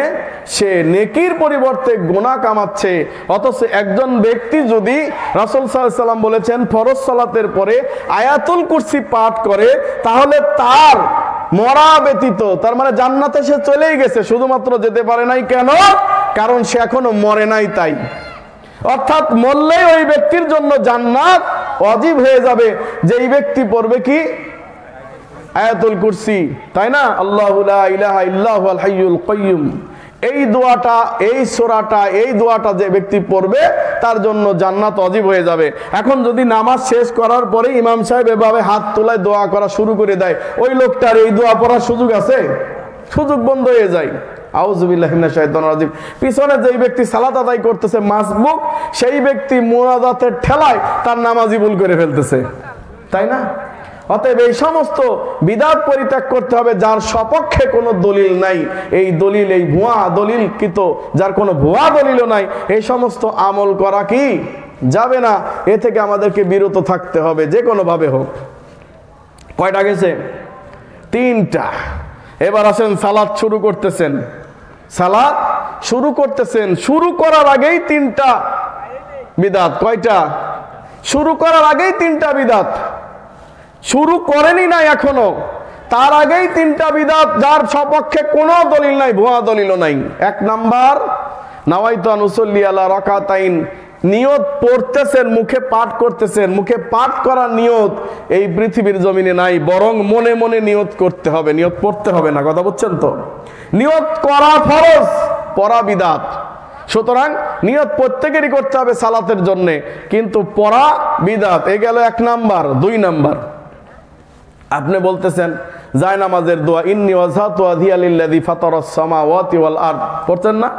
সে নেকির পরিবর্তে গুনাহ কামাচ্ছে। অথচ একজন ব্যক্তি যদি রাসূল সাল্লাল্লাহু আলাইহি ওয়াসাল্লাম বলেছেন ফরজ সালাতের পরে আয়াতুল কুরসি পাঠ করে, তাহলে তার মরা ব্যতীত, তার মানে জান্নাতে সে চলেই গেছে, শুধুমাত্র যেতে পারে নাই কেন? কারণ সে এখনো মরে নাই তাই। অর্থাৎ মরলেই ওই ব্যক্তির জন্য জান্নাত ওয়াজিব হয়ে যাবে, যেই ব্যক্তি পড়বে কি আয়াতুল কুরসি, তাই না? আল্লাহু লা ইলাহা ইল্লাহুল হাইয়ুল কাইয়্যুম, এই দোয়াটা, এই সূরাটা, এই দোয়াটা যে ব্যক্তি পড়বে তার জন্য জান্নাত ওয়াজিব হয়ে যাবে। এখন যদি নামাজ শেষ করার পরে ইমাম সাহেব এভাবে হাত তোলায় দোয়া করা শুরু করে দেয়, ওই লোকটার এই দোয়া পড়ার সুযোগ আছে? সুযোগ বন্ধ হয়ে যায়। আউযুবিল্লাহি মিনাশ শাইতানির রাজিম। পিছনে যেই ব্যক্তি সালাত আদায় করতেছে মাসবুক, সেই ব্যক্তি মুনাজাতের ঠেলায় তার নামাজই ভুল করে ফেলতেছে, তাই না? অতএব এই সমস্ত বিদআত পরিত্যাগ করতে হবে যার সপক্ষে কোনো দলিল নাই। এই দলিল, এই ভুয়া দলিলকৃত, যার কোনো ভুয়া দলিলও নাই, এই সমস্ত আমল করা কি যাবে না। এ থেকে আমাদেরকে বিরত থাকতে হবে যে কোনো ভাবে হোক। কয়টা গেছে? 3টা। এবার আসেন সালাত শুরু করতেছেন, সালাত শুরু করতেছেন, শুরু করার আগেই 3টা বিদআত। কয়টা? শুরু করার আগেই 3টা বিদআত। শুরু করেনি না এখনো, তার আগেই 3টা বিদআত, যার সপক্ষে কোনো দলিল নাই, ভুয়া দলিলও নাই। 1 নাম্বার, নাওয়াইতু আন উসাল্লি আলা রাকাতাইন, নিয়ত পড়তেছেন, মুখে পাঠ করতেছেন, মুখে পাঠ করার নিয়ত এই পৃথিবীর জমিনে নাই, বরং মনে মনে নিয়ত করতে হবে, নিয়ত পড়তে হবে না। কথা বুঝছেন তো? নিয়ত করা ফরজ, পড়া বিদআত। সুতরাং নিয়ত প্রত্যেকেরই করতে হবে সালাতের জন্য, কিন্তু পড়া বিদআত। এ গেল 1 নাম্বার। 2 নাম্বার, আপনি বলতেছেন জায়নামাজের দোয়া, ইন্নী ওয়াজহাতু ওয়াজহিয়া লিল্লাযী ফাতারাস সামাওয়াতি ওয়াল আরদ, পড়ছেন না?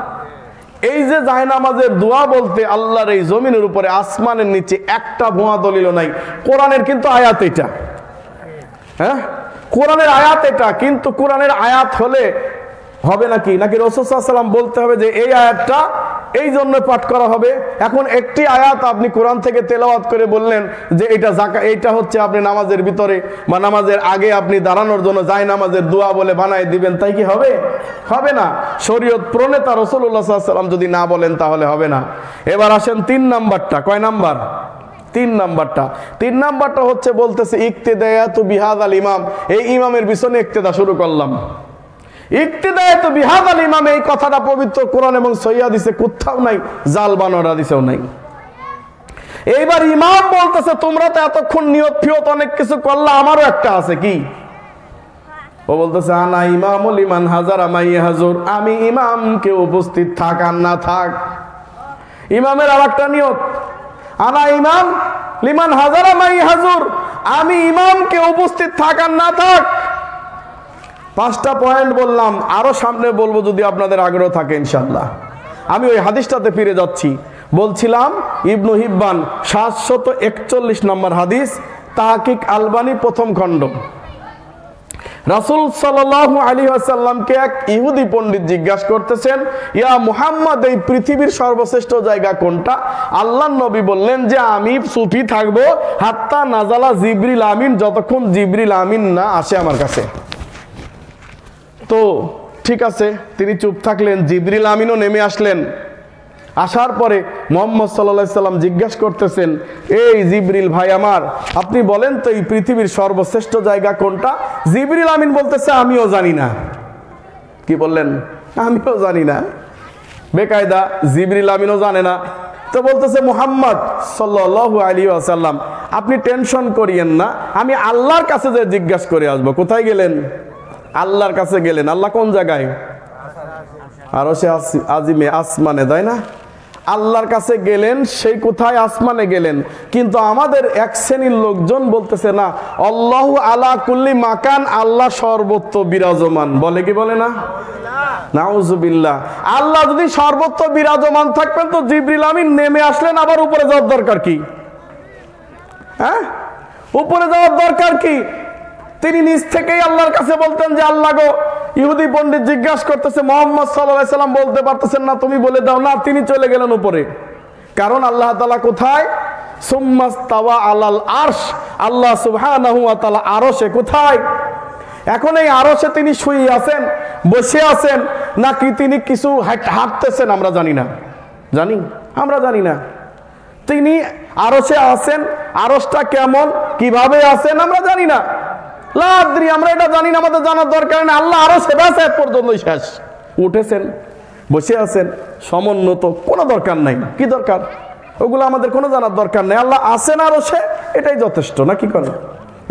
এই যে জায়নামাজের দোয়া বলতে আল্লাহর এই জমিনের উপরে, আসমানের নিচে একটা ভুয়া দলিলও নাই। কোরআনের কিন্তু আয়াত এটা, হ্যাঁ কোরআনের আয়াত এটা, কিন্তু কোরআনের আয়াত হলে হবে নাকি? নাকি রাসূল সাল্লাল্লাহু আলাইহি ওয়াসাল্লাম বলতে হবে যে এই আয়াতটা এই জন্য পাঠ করা হবে? এখন একটি আয়াত আপনি কোরআন থেকে তেলাওয়াত করে বললেন যে এটা যাকাত, এইটা হচ্ছে আপনি নামাজের ভিতরে বা নামাজের আগে আপনি দাঁড়ানোর জন্য জায়নামাজের দোয়া বলে বানায় দিবেন, তাই কি হবে? হবে না। শরীয়ত প্রণেতা রাসূলুল্লাহ সাল্লাল্লাহু আলাইহি ওয়াসাল্লাম যদি না বলেন তাহলে হবে না। এবার আসেন 3 নাম্বারটা। কয় নাম্বার? 3 নাম্বারটা। 3 নাম্বারটা হচ্ছে বলতেছে ইক্তেদায়াতু বিহাযাল ইমাম, এই ইমামের পিছনে ইক্তেদা শুরু করলাম। ইক্তেদায়াতু বিহাযাল ইমাম, এই কথাটা পবিত্র কোরআন এবং সহিহ হাদিসে কোথাও নাই, জাল বানোয়ার হাদিসেও নাই। এইবার ইমাম বলতেছে তোমরা তো এতক্ষণ নিয়ত ফিয়ত অনেক কিছু করলা, আমারও একটা আছে। কি? ও বলতেছে আনা ইমামুল লিমান হাজারা মাই হাজুর, আমি ইমামকে উপস্থিত থাক আর না থাক। ইমামের আরেকটা নিয়ত, আনা ইমাম লিমান হাজারা মাই হাজুর, আমি ইমামকে উপস্থিত থাক আর না থাক। 5টা পয়েন্ট বললাম, আরো সামনে বলবো যদি আপনাদের আগ্রহ থাকে ইনশাআল্লাহ। আমি ওই হাদিসটাতে ফিরে যাচ্ছি। বলছিলাম ইবনু হিব্বান 741 নম্বর হাদিস, তাহকিক আলবানী 1ম খণ্ড। রাসূল সাল্লাল্লাহু আলাইহি ওয়াসাল্লামকে এক ইহুদি পণ্ডিত জিজ্ঞাসা করতেছেন, ইয়া মুহাম্মদ, এই পৃথিবীর সর্বশ্রেষ্ঠ জায়গা কোনটা? আল্লাহর নবী বললেন যে আমি চুপই থাকবো হাত্তা নাজালা জিবরিল আমিন, যতক্ষণ জিবরিল আমিন না আসে আমার কাছে। তো ঠিক আছে, তিনি চুপ থাকলেন। জিবরিল আমিনও নেমে আসলেন। আসার পরে মুহাম্মদ সাল্লাল্লাহু আলাইহি সাল্লাম জিজ্ঞাসা করতেছেন, এই জিবরিল ভাই আমার, আপনি বলেন তো এই পৃথিবীর সর্বশ্রেষ্ঠ জায়গা কোনটা? জিবরিল আমিন বলতেছে আমিও জানি না। কি বললেন? আমিও জানি না। বেকায়দা জিবরিল আমিনও জানে না। তো বলতেছে মুহাম্মদ সাল্লাল্লাহু আলাইহি ওয়াসাল্লাম, আপনি টেনশন করিয়েন না, আমি আল্লাহর কাছে যে জিজ্ঞাসা করে আসবো। কোথায় গেলেন? আল্লাহর কাছে গেলেন। আল্লাহ কোন জায়গায়? আরশে আজিমে, আসমানে, তাই না? আল্লাহর কাছে গেলেন, সেই কোথায়? আসমানে গেলেন। কিন্তু আমাদের এক শ্রেণীর লোকজন বলতেছে না, আল্লাহু আলা কুল্লি মাকান, আল্লাহ সর্বত্র বিরাজমান। বলে কি বলে না? নাউজুবিল্লাহ। আল্লাহ যদি সর্বত্র বিরাজমান থাকতেন তো জিবরিল আমিন নেমে আসলেন, আবার উপরে যাওয়ার দরকার কি? হ্যাঁ, উপরে যাওয়ার দরকার কি? তিনি নিজ থেকেই আল্লাহর কাছে বলতেন যে আল্লাহ গো, ইহুদি পণ্ডিত জিজ্ঞাসা করতেছে, মুহাম্মদ সাল্লাল্লাহু আলাইহি সাল্লাম বলতে পারতেছেন না, তুমি বলে দাও না। তিনি চলে গেলেন উপরে। কারণ আল্লাহ তাআলা কোথায়? সুম্মাস্তাওয়া আলাল আরশ, আল্লাহ সুবহানাহু ওয়া তাআলা আরশে। কোথায়? এখন এই আরশে তিনি শুয়ে আছেন। বসে আছেন নাকি তিনি কিছু হাঁটতেছেন আমরা জানি না, আমরা জানি না। তিনি আরশে আছেন, আরশটা কেমন কিভাবে আছেন আমরা জানি না, লা আদরি, আমরা এটা জানি না, আমাদের জানার দরকার নেই। আল্লাহ আরশে বসে পর্যন্তই শেষ, উঠেছেন বসে আছেন সমুন্নত, কোনো দরকার নাই। কি দরকার ওগুলো আমাদের কোনো জানার দরকার নেই। আল্লাহ আছেন আরশে, এটাই যথেষ্ট, না কি করে,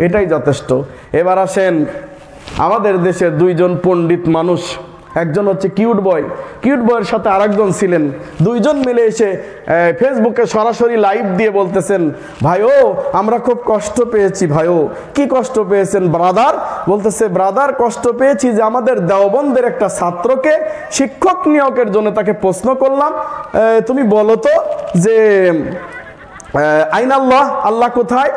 এটাই যথেষ্ট। এবার আসেন আমাদের দেশের দুইজন পণ্ডিত মানুষ, একজন হচ্ছে কিউট বয়ের সাথে আরেকজন ছিলেন, দুইজন মিলে এসে ফেসবুকে সরাসরি লাইভ দিয়ে বলতেছেন, ভাইও আমরা খুব কষ্ট পেয়েছি। ভাইও কি কষ্ট পেয়েছেন ব্রাদার? বলতেছে, ব্রাদার কষ্ট পেয়েছি যে আমাদের দেওবন্দের একটা ছাত্রকে শিক্ষক নিয়োগের জন্য তাকে প্রশ্ন করলাম, তুমি বলো তো যে আইনাল্লাহ, আল্লাহ কোথায়?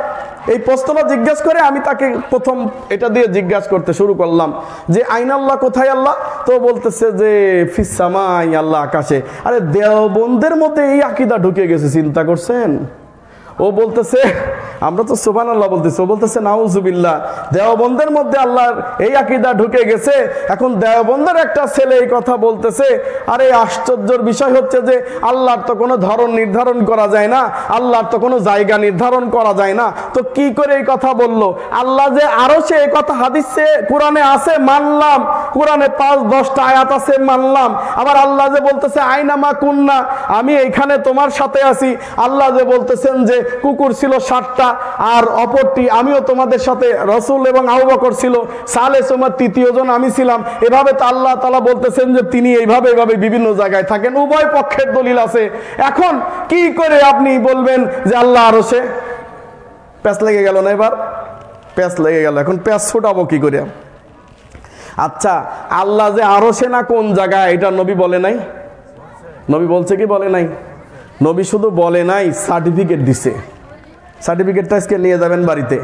এই প্রশ্নটা জিজ্ঞাসা করে আমি তাকে প্রথম এটা দিয়ে জিজ্ঞাসা করতে শুরু করলাম যে আইনাল্লাহ কোথায় আল্লাহ? তো বলতেছে যে ফিস সামাই, আল্লাহ আকাশে। আরে দেওবন্দের মধ্যে এই আকীদা ঢুকে গেছে, চিন্তা করছেন? ও বলতেছে আমরা তো সুবহানাল্লাহ বলতেছি, ও বলতেছে নাউজুবিল্লাহ, দেওবন্দের মধ্যে আল্লাহর এই আকীদা ঢুকে গেছে। এখন দেওবন্দের একটা ছেলে এই কথা বলতেছে। আরে আশ্চর্যের বিষয় হচ্ছে যে আল্লাহর তো কোনো ধরন নির্ধারণ করা যায় না, আল্লাহর তো কোনো জায়গা নির্ধারণ করা যায় না, তো কি করে এই কথা বললো? আল্লাহ যে আরশে, এই কথা হাদিসে কোরআনে আছে মানলাম, কোরআনে 5-10টা আয়াত আছে মানলাম। আবার আল্লাহ যে বলতেছে আইনামা কুন্না, আমি এইখানে তোমার সাথে আছি। আল্লাহ যে বলতেছেন যে কুকুর ছিল 60টা, আর অপরটি আমিও তোমাদের সাথে, রসুল এবং আবু বকর ছিল, সালেস ওমর তৃতীয় জন আমি ছিলাম। এভাবে তো আল্লাহ তাআলা বলতেছেন যে তিনি এইভাবে বিভিন্ন জায়গায় থাকেন। উভয় পক্ষের দলিল আছে। এখন কি করে আপনি বলবেন যে আল্লাহ আরশে? প্যাঁচ লেগে গেল না? এবার প্যাঁচ লেগে গেল, এখন প্যাঁচ ছুটাবো কি করে? আচ্ছা, আল্লাহ যে আরশে না কোন জায়গায়, এটা নবী বলে নাই? নবী বলছে কি বলে নাই? নবী শুধু বলে নাই, সার্টিফিকেট দিছে। সার্টিফিকেটটা আজকে নিয়ে যাবেন বাড়িতে।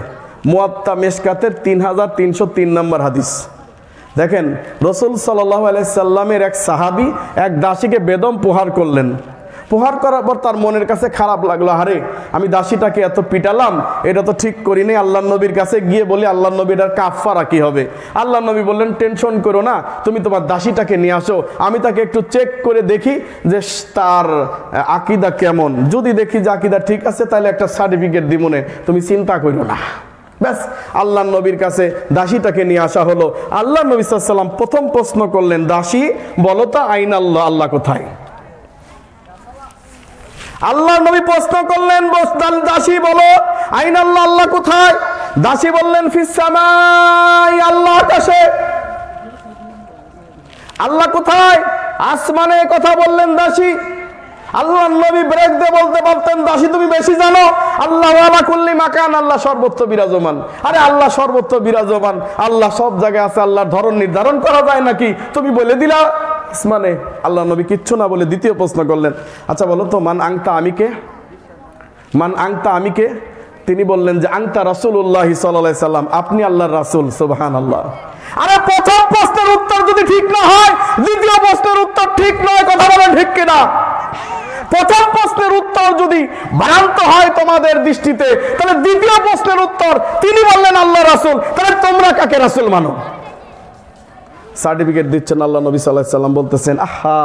মুয়াত্তা মেশকাতের 3303 নম্বর হাদিস। দেখেন, রসুল সাল্লাল্লাহু আলাইহি সাল্লামের এক সাহাবী এক দাসীকে বেদম প্রহার করলেন। প্রহার করার পর তার মনের কাছে খারাপ লাগলো, আরে আমি দাসীটাকে এত পিটালাম, এটা তো ঠিক করিনি। আল্লাহ নবীর কাছে গিয়ে বলি, আল্লাহ নবীর আর কাফারা কি হবে? আল্লাহ নবী বললেন, টেনশন করো না, তুমি তোমার দাসীটাকে নিয়ে আসো, আমি তাকে একটু চেক করে দেখি যে তার আকীদা কেমন। যদি দেখি যে আকীদা ঠিক আছে, তাহলে একটা সার্টিফিকেট দিব মনে, তুমি চিন্তা করো না। ব্যাস, আল্লাহ নবীর কাছে দাসীটাকে নিয়ে আসা হলো। আল্লাহ নবী সাল্লাল্লাহু আলাইহি ওয়াসাল্লাম প্রথম প্রশ্ন করলেন, দাসী বলো তো আইনাল্লাহ, আল্লাহ কোথায়? আল্লাহ নবী প্রশ্ন করলেন, দাসী বলো আইনাল্লাহ, আল্লাহ কোথায়? দাসী বললেন ফিস সামাই, আল্লাহ আকাশে। আল্লাহ কোথায়? আসমানে। কথা বললেন দাসী। আল্লাহ নবী ব্রেক দিয়ে বলতে পারতেন, দাসী তুমি বেশি জানো, আল্লাহ আলা কুল্লি মাকান, আল্লাহ সর্বত্র বিরাজমান। আরে আল্লাহ সর্বত্র বিরাজমান, আল্লাহ সব জায়গায় আছে, আল্লাহর ধরন নির্ধারণ করা যায় নাকি? তুমি বলে দিলা আসমানে। আল্লাহ নবী কিচ্ছু না বলে দ্বিতীয় প্রশ্ন করলেন, আচ্ছা বলো তো মান আংতা, আমি কে? মান আংতা, আমি কে? তিনি বললেন যে আংতা রাসূলুল্লাহ সাল্লাল্লাহু আলাইহি সাল্লাম, আপনি আল্লাহর রাসূল। সুবহানাল্লাহ। আরে প্রথম প্রশ্নের উত্তর যদি ঠিক না হয়, দ্বিতীয় প্রশ্নের উত্তর ঠিক নয়। কথা বলেন ঠিক কিনা? প্রথম প্রশ্নের উত্তর যদি ভ্রান্ত হয় তোমাদের দৃষ্টিতে, তাহলে দ্বিতীয় প্রশ্নের উত্তর তিনি বললেন আল্লাহ রাসূল, তাহলে তোমরা কাকে রাসূল মানো? সার্টিফিকেট দিচ্ছেন আল্লাহ নবী সাল্লাল্লাহু আলাইহি সাল্লাম, বলতেছেন আহা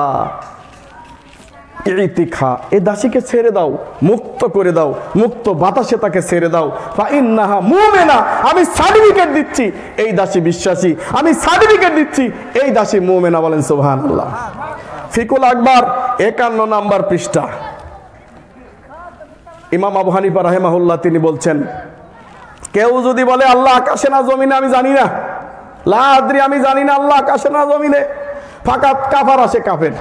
ইতিখা, এই দাসীকে ছেড়ে দাও, মুক্ত করে দাও, মুক্ত বাতাসে তাকে ছেড়ে দাও। ফা ইন্নাহা মুমিনা, আমি সার্টিফিকেট দিচ্ছি এই দাসী বিশ্বাসী, আমি সার্টিফিকেট দিচ্ছি এই দাসী মুমিনা। বলেন সুবহানাল্লাহ। ফিকুল আকবার 51 নম্বর পৃষ্ঠা। ইমাম আবু হানিফা রাহিমাহুল্লাহ তিনি বলছেন, কেউ যদি বলে আল্লাহ আকাশে না জমিনে, আমি জানি না, লা আদরি, আমি জানি না আল্লাহ আকাশে না জমিনে, ফাকাত কাফার, আসে কাফের।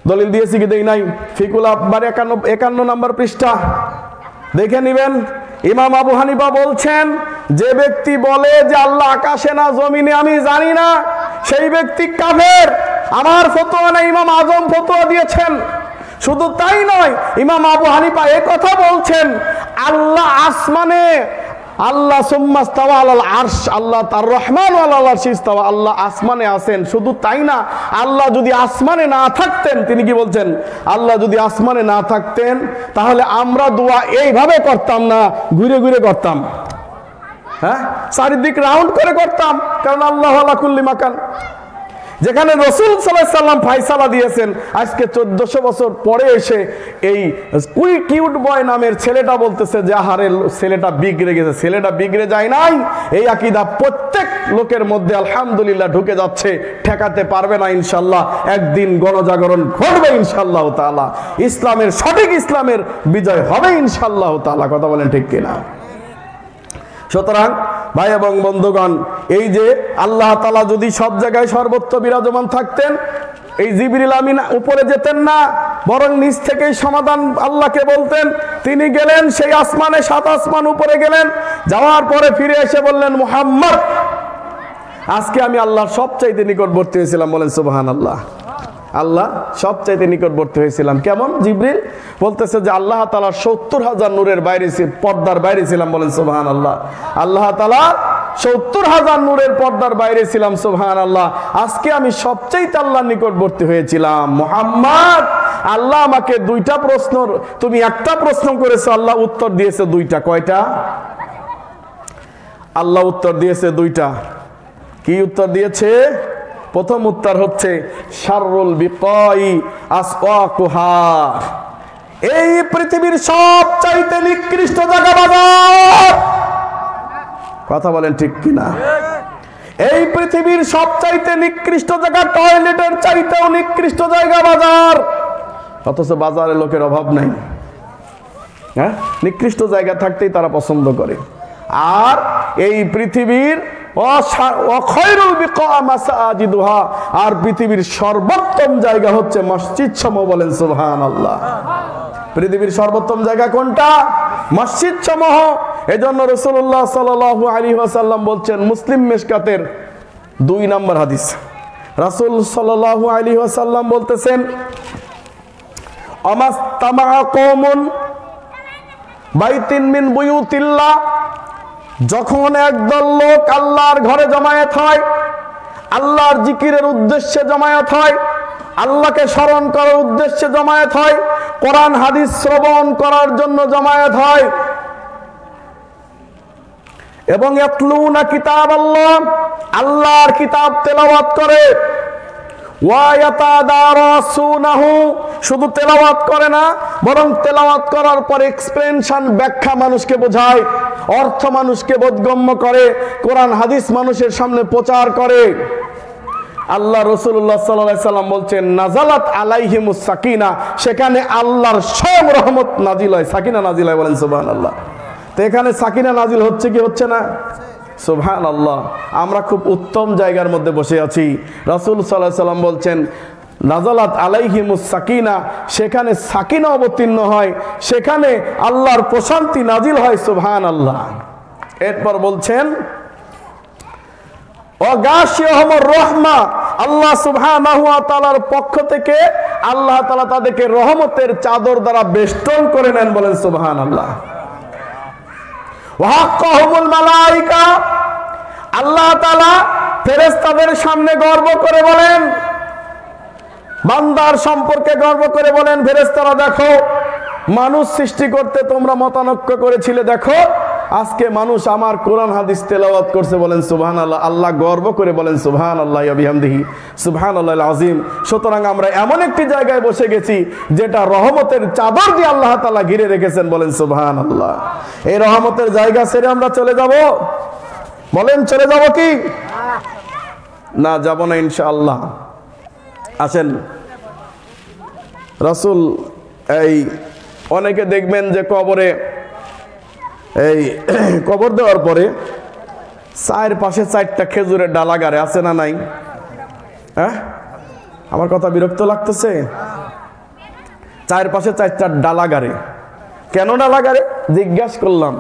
দলিল দিয়েছি কি দেই নাই? ফিকুল আকবার 51 নম্বর পৃষ্ঠা দেখে নিবেন। ইমাম আবু হানিফা বলছেন, যে ব্যক্তি বলে যে আল্লাহ আকাশে না জমিনে আমি জানি না, সেই ব্যক্তি কাফের। আমার ফতোয়া না, ইমাম আজম ফতোয়া দিয়েছেন। শুধু তাই নয়, ইমাম আবু হানিফা এই কথা বলছেন, আল্লাহ আসমানে, আল্লাহ সুম্মাস্তাওয়া আলাল আরশ, আল্লাহ তার রহমান আলাল আরশ ইস্তাওয়া, আল্লাহ আসমানে আছেন। শুধু তাই না, আল্লাহ যদি আসমানে না থাকতেন, তিনি কি বলছেন, আল্লাহ যদি আসমানে না থাকতেন তাহলে আমরা দোয়া এইভাবে করতাম না, ঘুরে ঘুরে করতাম। হ্যাঁ, চারিদিক রাউন্ড করে করতাম, কারণ আল্লাহ আলা কুল্লি মাকান। যেখানে রাসূল সাল্লাল্লাহু আলাইহি ওয়াসাল্লাম ফায়সালা দিয়েছেন, আজকে 1400 বছর পরে এসে এই কিউট বয় নামের ছেলেটা বলতেছে যে আহারে ছেলেটা বিগড়ে গেছে। ছেলেটা বিগড়ে যায় নাই, এই আকীদা প্রত্যেক লোকের মধ্যে আলহামদুলিল্লাহ ঢুকে যাচ্ছে। ঠেকাতে পারবে না ইনশাআল্লাহ। একদিন গণজাগরণ ঘটবে ইনশাআল্লাহ তাআলা, ইসলামের সঠিক ইসলামের বিজয় হবে ইনশাআল্লাহ তাআলা। কথা বলেন ঠিক কিনা? সুতরাং ভাই এবং বন্ধুগণ, এই যে আল্লাহ তাআলা যদি সব জায়গায় সর্বত্র বিরাজমান থাকতেন, এই জিবরিল আমিন উপরে যেতেন না, বরং নিচ থেকেই সমাধান আল্লাহকে বলতেন। তিনি গেলেন সেই আসমানে, 7 আসমান উপরে গেলেন, যাওয়ার পরে ফিরে এসে বললেন, মুহাম্মদ আজকে আমি আল্লাহর সবচাইতে নিকটবর্তী হয়েছিলাম। বলেন সুবহানাল্লাহ। আল্লাহ সবচাইতে নিকটবর্তী হয়েছিলাম। কেমন? জিবরিল বলতেছে যে আল্লাহ তাআলার 70,000 নূরের বাইরে, পর্দার বাইরে ছিলাম। বলেন সুবহানাল্লাহ। আল্লাহ তাআলা 70,000 নূরের পর্দার বাইরে ছিলাম। সুবহানাল্লাহ। আজকে আমি সবচাইতে আল্লাহর নিকটবর্তী হয়েছিলাম। মুহাম্মদ, আল্লাহ আমাকে 2টা প্রশ্ন, তুমি একটা প্রশ্ন করেছো, আল্লাহ উত্তর দিয়েছে 2টা। কয়টা? আল্লাহ উত্তর দিয়েছে 2টা। কি উত্তর দিয়েছে? প্রথম উত্তর হচ্ছে শাররুল বিকাই আসওয়াকুহা, এই পৃথিবীর সবচাইতে নিকৃষ্ট জায়গা বাজার। কথা বলেন ঠিক কিনা? এই পৃথিবীর সবচাইতে নিকৃষ্ট জায়গা, টয়লেটের চাইতেও নিকৃষ্ট জায়গা বাজার। অথচ বাজারে লোকের অভাব নাই। হ্যাঁ, নিকৃষ্ট জায়গা থাকতেই তারা পছন্দ করে। আর এই পৃথিবীর আর পৃথিবীর সর্বোত্তম জায়গা হচ্ছে মসজিদ সমূহ। বলেন সুবহানাল্লাহ। পৃথিবীর সর্বোত্তম জায়গা কোনটা? মসজিদ সমূহ। এজন্য রাসূলুল্লাহ সাল্লাল্লাহু আলাইহি ওয়াসাল্লাম বলছেন, মুসলিম মিশকাতের 2 নম্বর হাদিস, রাসূল সাল্লাল্লাহু আলাইহি ওয়াসাল্লাম বলতেছেন, আমাস্তামা কওমুন বাইতিন মিন বুয়ুতিল্লাহ, যখন একদল লোক আল্লাহর ঘরে জমায়েত হয়, আল্লাহর জিকিরের উদ্দেশ্যে জমায়েত হয়, আল্লাহকে স্মরণ করার উদ্দেশ্যে জমায়েত হয়, কোরআন হাদিস শ্রবণ করার জন্য জমায়েত হয়, এবং ইয়াতলুনা কিতাবাল্লাহ, আল্লাহর কিতাব তেলাওয়াত করে, ওয়া ইয়াতাদারাসুনাহু, শুধু তেলাওয়াত করে না, বরং তেলাওয়াত করার পর এক্সপ্লেনেশন, ব্যাখ্যা মানুষকে বোঝায়, অর্থ মানুষকে বোধগম্য করে, কোরআন হাদিস মানুষের সামনে প্রচার করে। আল্লাহ রাসূলুল্লাহ সাল্লাল্লাহু আলাইহি সাল্লাম বলছেন, নাজালাত আলাইহিমুস সাকিনা, সেখানে আল্লাহর স্বয়ং রহমত নাজিল হয়, সাকিনা নাজিল হয়। বলেন সুবহানাল্লাহ। তো এখানে সাকিনা নাজিল হচ্ছে কি হচ্ছে না? সুবহানাল্লাহ। আমরা খুব উত্তম জায়গার মধ্যে বসে আছি। রাসূল সাল্লাল্লাহু আলাইহি সাল্লাম বলছেন, নাজালাত আলাইহিমুস সাকিনা, সেখানে সাকিনা অবতীর্ণ হয়, সেখানে আল্লাহর প্রশান্তি নাজিল হয়। সুবহানাল্লাহ। এরপর বলছেন, ওয়াগাশিয়াহুমুর রাহমা, আল্লাহ সুবহানাহু ওয়া তাআলার পক্ষ থেকে আল্লাহ তাআলা তাদেরকে রহমতের চাদর দ্বারা বেষ্টন করে নেন। বলেন সুবহানাল্লাহ। ওয়াহাক্কাহুমুল মালায়েকা, আল্লাহ তাআলা ফেরেশতাদের সামনে গর্ব করে বলেন, বান্দার সম্পর্কে গর্ব করে বলেন, ফেরেশতারা দেখো, মানুষ সৃষ্টি করতে তোমরা মতানক্য করেছিলে, দেখো আজকে মানুষ আমার কোরআন হাদিস তেলাওয়াত করছে। বলেন সুবহানাল্লাহ। আল্লাহ গর্ব করে বলেন, সুবহানাল্লাহি ওয়া বিহামদিহি সুবহানাল্লাহিল আযীম। সুতরাং আমরা এমন একটি জায়গায় বসে গেছি যেটা রহমতের চাদর দিয়ে আল্লাহ তাআলা ঘিরে রেখেছেন। বলেন সুবহানাল্লাহ। এই রহমতের জায়গা ছেড়ে আমরা চলে যাব? বলেন চলে যাব কি না? যাব না ইনশাআল্লাহ। আসেন, রাসূল এই অনেকে দেখবেন যে কবরে, এই কবর দেওয়ার পরে পাশে 4টা খেজুরের ডালা গাড়ে, আছে না নাই? হ্যাঁ, আমার কথা বিরক্ত লাগতেছে? 4 পাশে 4টা ডালা গাড়ে। কেন ডালা গাড়ে? জিজ্ঞাসা করলাম,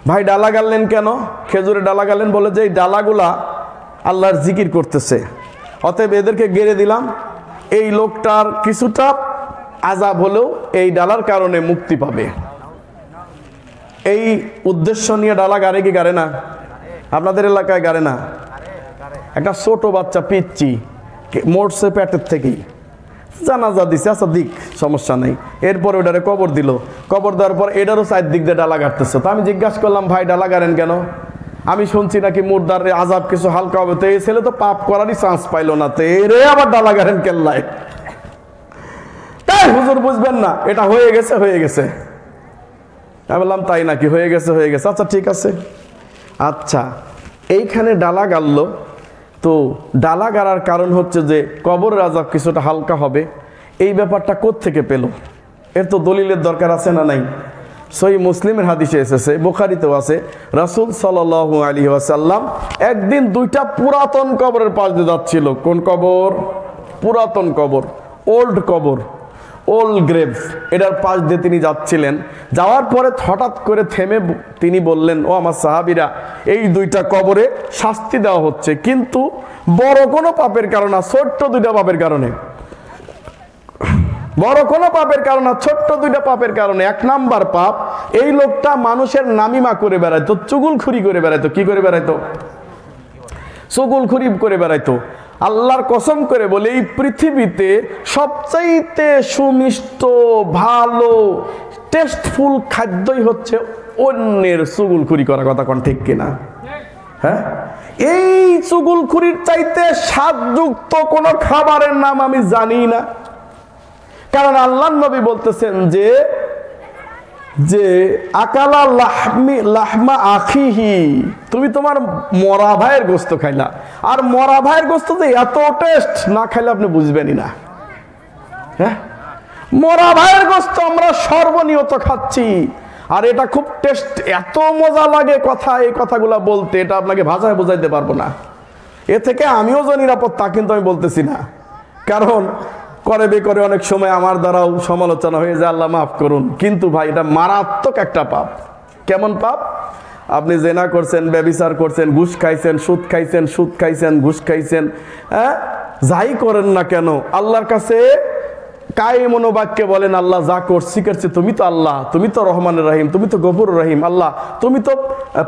ভাই ডালা গাড়লেন কেন? খেজুরের ডালা গাড়লেন বলে যে এই ডালাগুলা আল্লাহর জিকির করতেছে, অতএব এদেরকে গেড়ে দিলাম, এই লোকটার কিছুটা আযাব হলেও এই ডালার কারণে মুক্তি পাবে। এই উদ্দেশ্য নিয়ে ডালা গাড়ে কি গাড়ে না? আপনাদের এলাকায় গাড়ে না? একটা ছোট বাচ্চা পিচ্চি মরছে পেটের থেকেই, জানাজা দিছে, আচ্ছা দিক, সমস্যা নেই। এরপর ওটারে কবর দিল, কবর দেওয়ার পর এটারও 4 দিক দিয়ে ডালা গাড়তেছে। তো আমি জিজ্ঞাসা করলাম, ভাই ডালা গাড়েন কেন? আমি শুনছি নাকি মুর্দার আজাব কিছু হালকা হবে, তো এই ছেলে তো পাপ করারই চান্স পাইলো না, তো এরে আবার ডালা গাড়েন কেল্লায়। তাই হুজুর বুঝবেন না, এটা হয়ে গেছে হয়ে গেছে। আমি বললাম তাই নাকি, হয়ে গেছে হয়ে গেছে, আচ্ছা ঠিক আছে। আচ্ছা এইখানে ডালা গাড়লো, তো ডালা গাড়ার কারণ হচ্ছে যে কবরের আযাব কিছুটা হালকা হবে, এই ব্যাপারটা কোত্থেকে পেল? এর তো দলিলের দরকার আছে না নাই? সহিহ মুসলিমের হাদিসে এসেছে, বুখারীতেও আছে, রাসূল সাল্লাল্লাহু আলাইহি ওয়াসাল্লাম একদিন দুইটা পুরাতন কবরের পাশ দিয়ে যাচ্ছিল। কোন কবর? পুরাতন কবর, ওল্ড কবর, ওল্ড গ্রেভ, এটার পাশ দিয়ে তিনি যাচ্ছিলেন। যাওয়ার পরে হঠাৎ করে থেমে তিনি বললেন, ও আমার সাহাবীরা, এই দুইটা কবরে শাস্তি দেওয়া হচ্ছে, কিন্তু বড় কোনো পাপের কারণে, ছোট্ট দুইটা পাপের কারণে, বড় কোনো পাপের কারণে, ছোট্ট দুইটা পাপের কারণে। এক নাম্বার পাপ, এই লোকটা মানুষের নামিমা করে বেড়াইতো, চুগলখুরি করে বেড়াইতো। কি করে বেড়াইতো? চুগলখুরি করে বেড়াইতো। আল্লাহর কসম করে বলে, এই পৃথিবীতে সবচাইতে সুমিষ্ট, ভালো, টেস্টফুল খাদ্যই হচ্ছে অন্যের চুগলখুরি করা। কথা কোন ঠিক কিনা? হ্যাঁ, এই চুগলখুরির চাইতে স্বাদযুক্ত কোনো খাবারের নাম আমি জানি না। কারণ আল্লাহর নবী বলতেছেন যে যে আকালা লাহমা আখিহি, তুমি তোমার মরা ভাইয়ের গোস্ত খাইলা, আর মরা ভাইয়ের গোস্ত যে এত টেস্ট, না খাইলে আপনি বুঝবেনই না। হ্যাঁ, মরা ভাইয়ের গোস্ত আমরা সর্বনিয়ত খাচ্ছি, আর এটা খুব টেস্ট, এত মজা লাগে কথা, এই কথাগুলা বলতে, এটা আপনাকে ভাষায় বোঝাইতে পারবো না। এ থেকে আমিও যে নিরাপদ তা কিন্তু আমি বলতেছি না, কারণ করে বেকরে অনেক সময় আমার দ্বারাও সমালোচনা হয়ে যায়, আল্লাহ মাফ করুন। কিন্তু ভাই এটা মারাত্মক একটা পাপ। কেমন পাপ? আপনি জেনা করছেন, ব্যভিচার করছেন, ঘুষ খাইছেন, সুদ খাইছেন, সুদ খাইছেন, ঘুষ খাইছেন, হ্যাঁ, যাই করেন না কেন আল্লাহর কাছে কায়েমন বাক্যে বলেন, আল্লাহ যা করছি করছি, তুমি তো আল্লাহ, তুমি তো রহমানুর রহিম, তুমি তো গফুরুর রহিম, আল্লাহ তুমি তো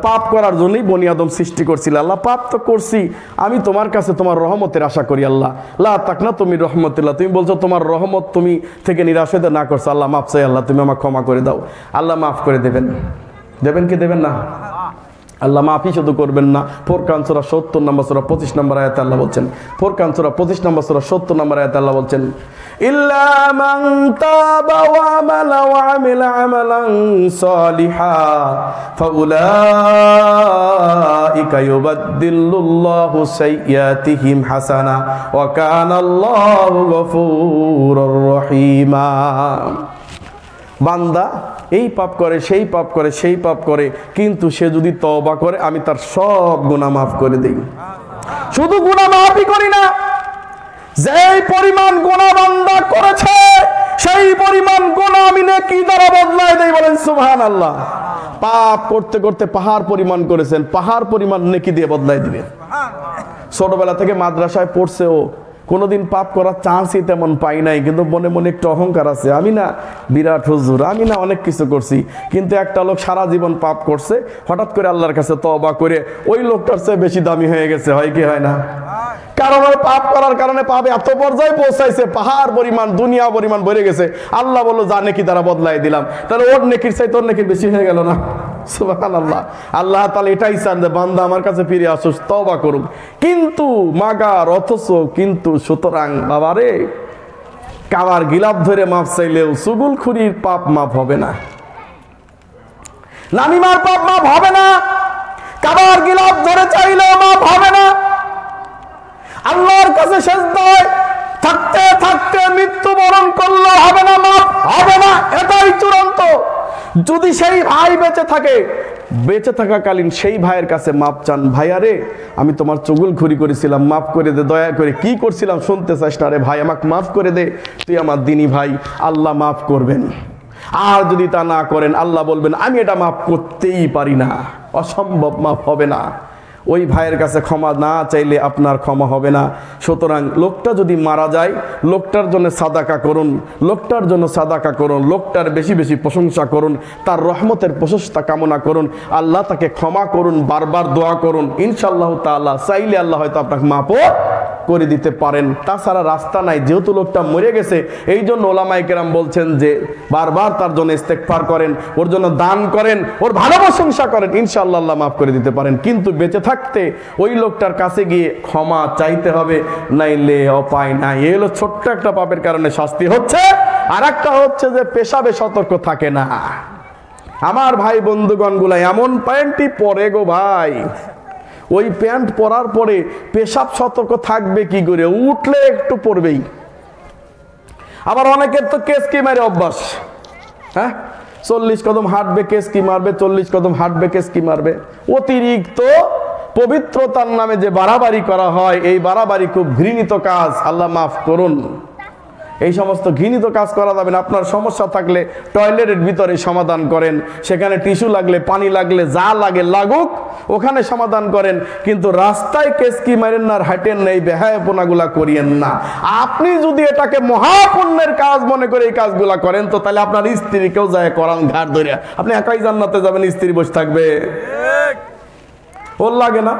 পাপ করার জন্যই বনি আদম সৃষ্টি করছিলে, আল্লাহ পাপ তো করছি, আমি তোমার কাছে তোমার রহমতের আশা করি, আল্লাহ লা তাকনা তুমি রহমতুল্লাহ, তুমি বলছো তোমার রহমত তুমি থেকে নিরাশ হতে না করছো, আল্লাহ মাফ চাই, আল্লাহ তুমি আমাকে ক্ষমা করে দাও। আল্লাহ মাফ করে দেবেন, দেবেন কি দেবেন না? আল্লাহ মাফি শুধু করবেন না, ফুরকান সূরা 70 নম্বর সূরা 25 নম্বর আয়াতে আল্লাহ বলছেন, ফুরকান সূরা 25 নম্বর সূরা 70 নম্বর আয়াতে আল্লাহ বলছেন, ইল্লা মান তাবা ওয়া আমালা ওয়া আমিলা আমালান সালিহা ফাউলাইকা ইউবাদদিলুল্লাহু সাইয়্যাতিহিম হাসানা ওয়া কানাল্লাহু গফুরুর রহিমা। বান্দা এই পাপ করে, সেই পাপ করে, সেই পাপ করে, কিন্তু সে যদি তওবা করে আমি তার সব গুনাহ মাফ করে দেই। শুধু গুনাহ মাফই করি না, যেই পরিমাণ গুনাহ বান্দা করেছে সেই পরিমাণ গুনাহ আমি নেকি দ্বারা বদলায় দেই। বলেন সুবহানাল্লাহ। পাপ করতে করতে পাহাড় পরিমাণ করেছেন, পাহাড় পরিমাণ নেকি দিয়ে বদলায় দিবে। ছোটবেলা থেকে মাদ্রাসায় পড়ছে, ও কোনোদিন পাপ করার চান্সই তেমন পাই নাই, কিন্তু মনে মনে একটু অহংকার আছে, আমি না বিরাট হুজুর, আমি না অনেক কিছু করছি। কিন্তু একটা লোক সারা জীবন পাপ করছে, হঠাৎ করে আল্লাহর কাছে তওবা করে ওই লোকটার চেয়ে বেশি দামি হয়ে গেছে। হয় কি হয় না? কারণ ওই পাপ করার কারণে পাপ এত পর্যায়ে পৌঁছাইছে, পাহাড় পরিমাণ, দুনিয়া পরিমাণ বেড়ে গেছে। আল্লাহ বললো যা নেকি তারা বদলাই দিলাম, তাহলে ওর নেকির চাইতে ওর নেকির বেশি হয়ে গেল না? সুবহানাল্লাহ। আল্লাহ তাআলা এটাই চান যে বান্দা আমার কাছে ফিরে আসুক, তওবা করুক। কিন্তু মাগার অথচ কিন্তু সুতরাং বাবারে, কাবার গিলাপ ধরে মাপ চাইলেও চুগলখুরির পাপ মাপ হবে না, নামিমার পাপ মাপ হবে না, কাবার গিলাপ ধরে চাইলেও মাপ হবে না। আল্লাহর কাছে সেজদায় থাকতে থাকতে মৃত্যুবরণ করলে হবে না, মাপ হবে না, এটাই চূড়ান্ত। যদি সেই ভাই বেঁচে থাকে, বেঁচে থাকাকালীন সেই ভাইয়ের কাছে মাপ চান, ভাইয়ারে আমি তোমার চুগলখুরি করেছিলাম, মাফ করে দে, দয়া করে, কি করছিলাম শুনতে চাস না রে ভাই, আমাকে মাফ করে দে, তুই আমার দিনী ভাই, আল্লাহ মাফ করবেন। আর যদি তা না করেন, আল্লাহ বলবেন আমি এটা মাফ করতেই পারি না, অসম্ভব, মাফ হবে না। ওই ভাইয়ের কাছে ক্ষমা না চাইলে আপনার ক্ষমা হবে না। সুতরাং লোকটা যদি মারা যায়, লোকটার জন্য সাদাকা করুন, লোকটার জন্য সাদাকা করুন, লোকটার বেশি বেশি প্রশংসা করুন, তার রহমতের প্রশস্তা কামনা করুন, আল্লাহ তাকে ক্ষমা করুন, বারবার দোয়া করুন, ইনশাআল্লাহ তাআলা চাইলে আল্লাহ হয়তো আপনাকে মাফও করে দিতে পারেন। তাছাড়া রাস্তা নাই, যেহেতু লোকটা মরে গেছে, এই জন্য ওলামায়ে কেরাম বলছেন যে বারবার তার জন্য ইস্তেগফার করেন, ওর জন্য দান করেন, ওর ভালো প্রশংসা করেন, ইনশাআল্লাহ আল্লাহ মাফ করে দিতে পারেন। কিন্তু বেঁচে থাকতে ওই লোকটার কাছে গিয়ে ক্ষমা চাইতে হবে, নাইলে উপায় নাই। এই হলো ছোট্ট একটা পাপের কারণে শাস্তি হচ্ছে। আর একটা হচ্ছে যে পেশাবে সতর্ক থাকে না। আমার ভাই বন্ধুগণ গুলা এমন প্যান্টই পরে গো ভাই, ওই প্যান্ট পরার পরে পেশাব সতর্ক থাকবে কি করে? উঠলে একটু পরবেই। আবার অনেকের তো কেসকি মারে অভ্যাস, হ্যাঁ, 40 কদম হাঁটবে কেসকি মারবে, 40 কদম হাঁটবে কেসকি মারবে। অতিরিক্ত পবিত্রতার নামে যে বাড়াবাড়ি করা হয়, এই বাড়াবাড়ি খুব ঘৃণিত কাজ, আল্লাহ মাফ করুন। এই সমস্ত ঘৃণিত কাজ করা যাবে না। আপনার সমস্যা থাকলে টয়লেটের ভিতরে সমাধান করেন, সেখানে টিস্যু লাগলে, পানি লাগলে, যা লাগে লাগুক, ওখানে সমাধান করেন। কিন্তু রাস্তায় কেসকি মারেন না, আর হাঁটেন না, এই বেহায়াপনাগুলা করিয়েন না। আপনি যদি এটাকে মহাপুণ্যের কাজ মনে করে এই কাজগুলা করেন, তো তাহলে আপনার স্ত্রীকেও যায় করান ঘাট ধরে, আপনি একাই জান্নাতে যাবেন, স্ত্রী বসে থাকবে। ওর লাগে না,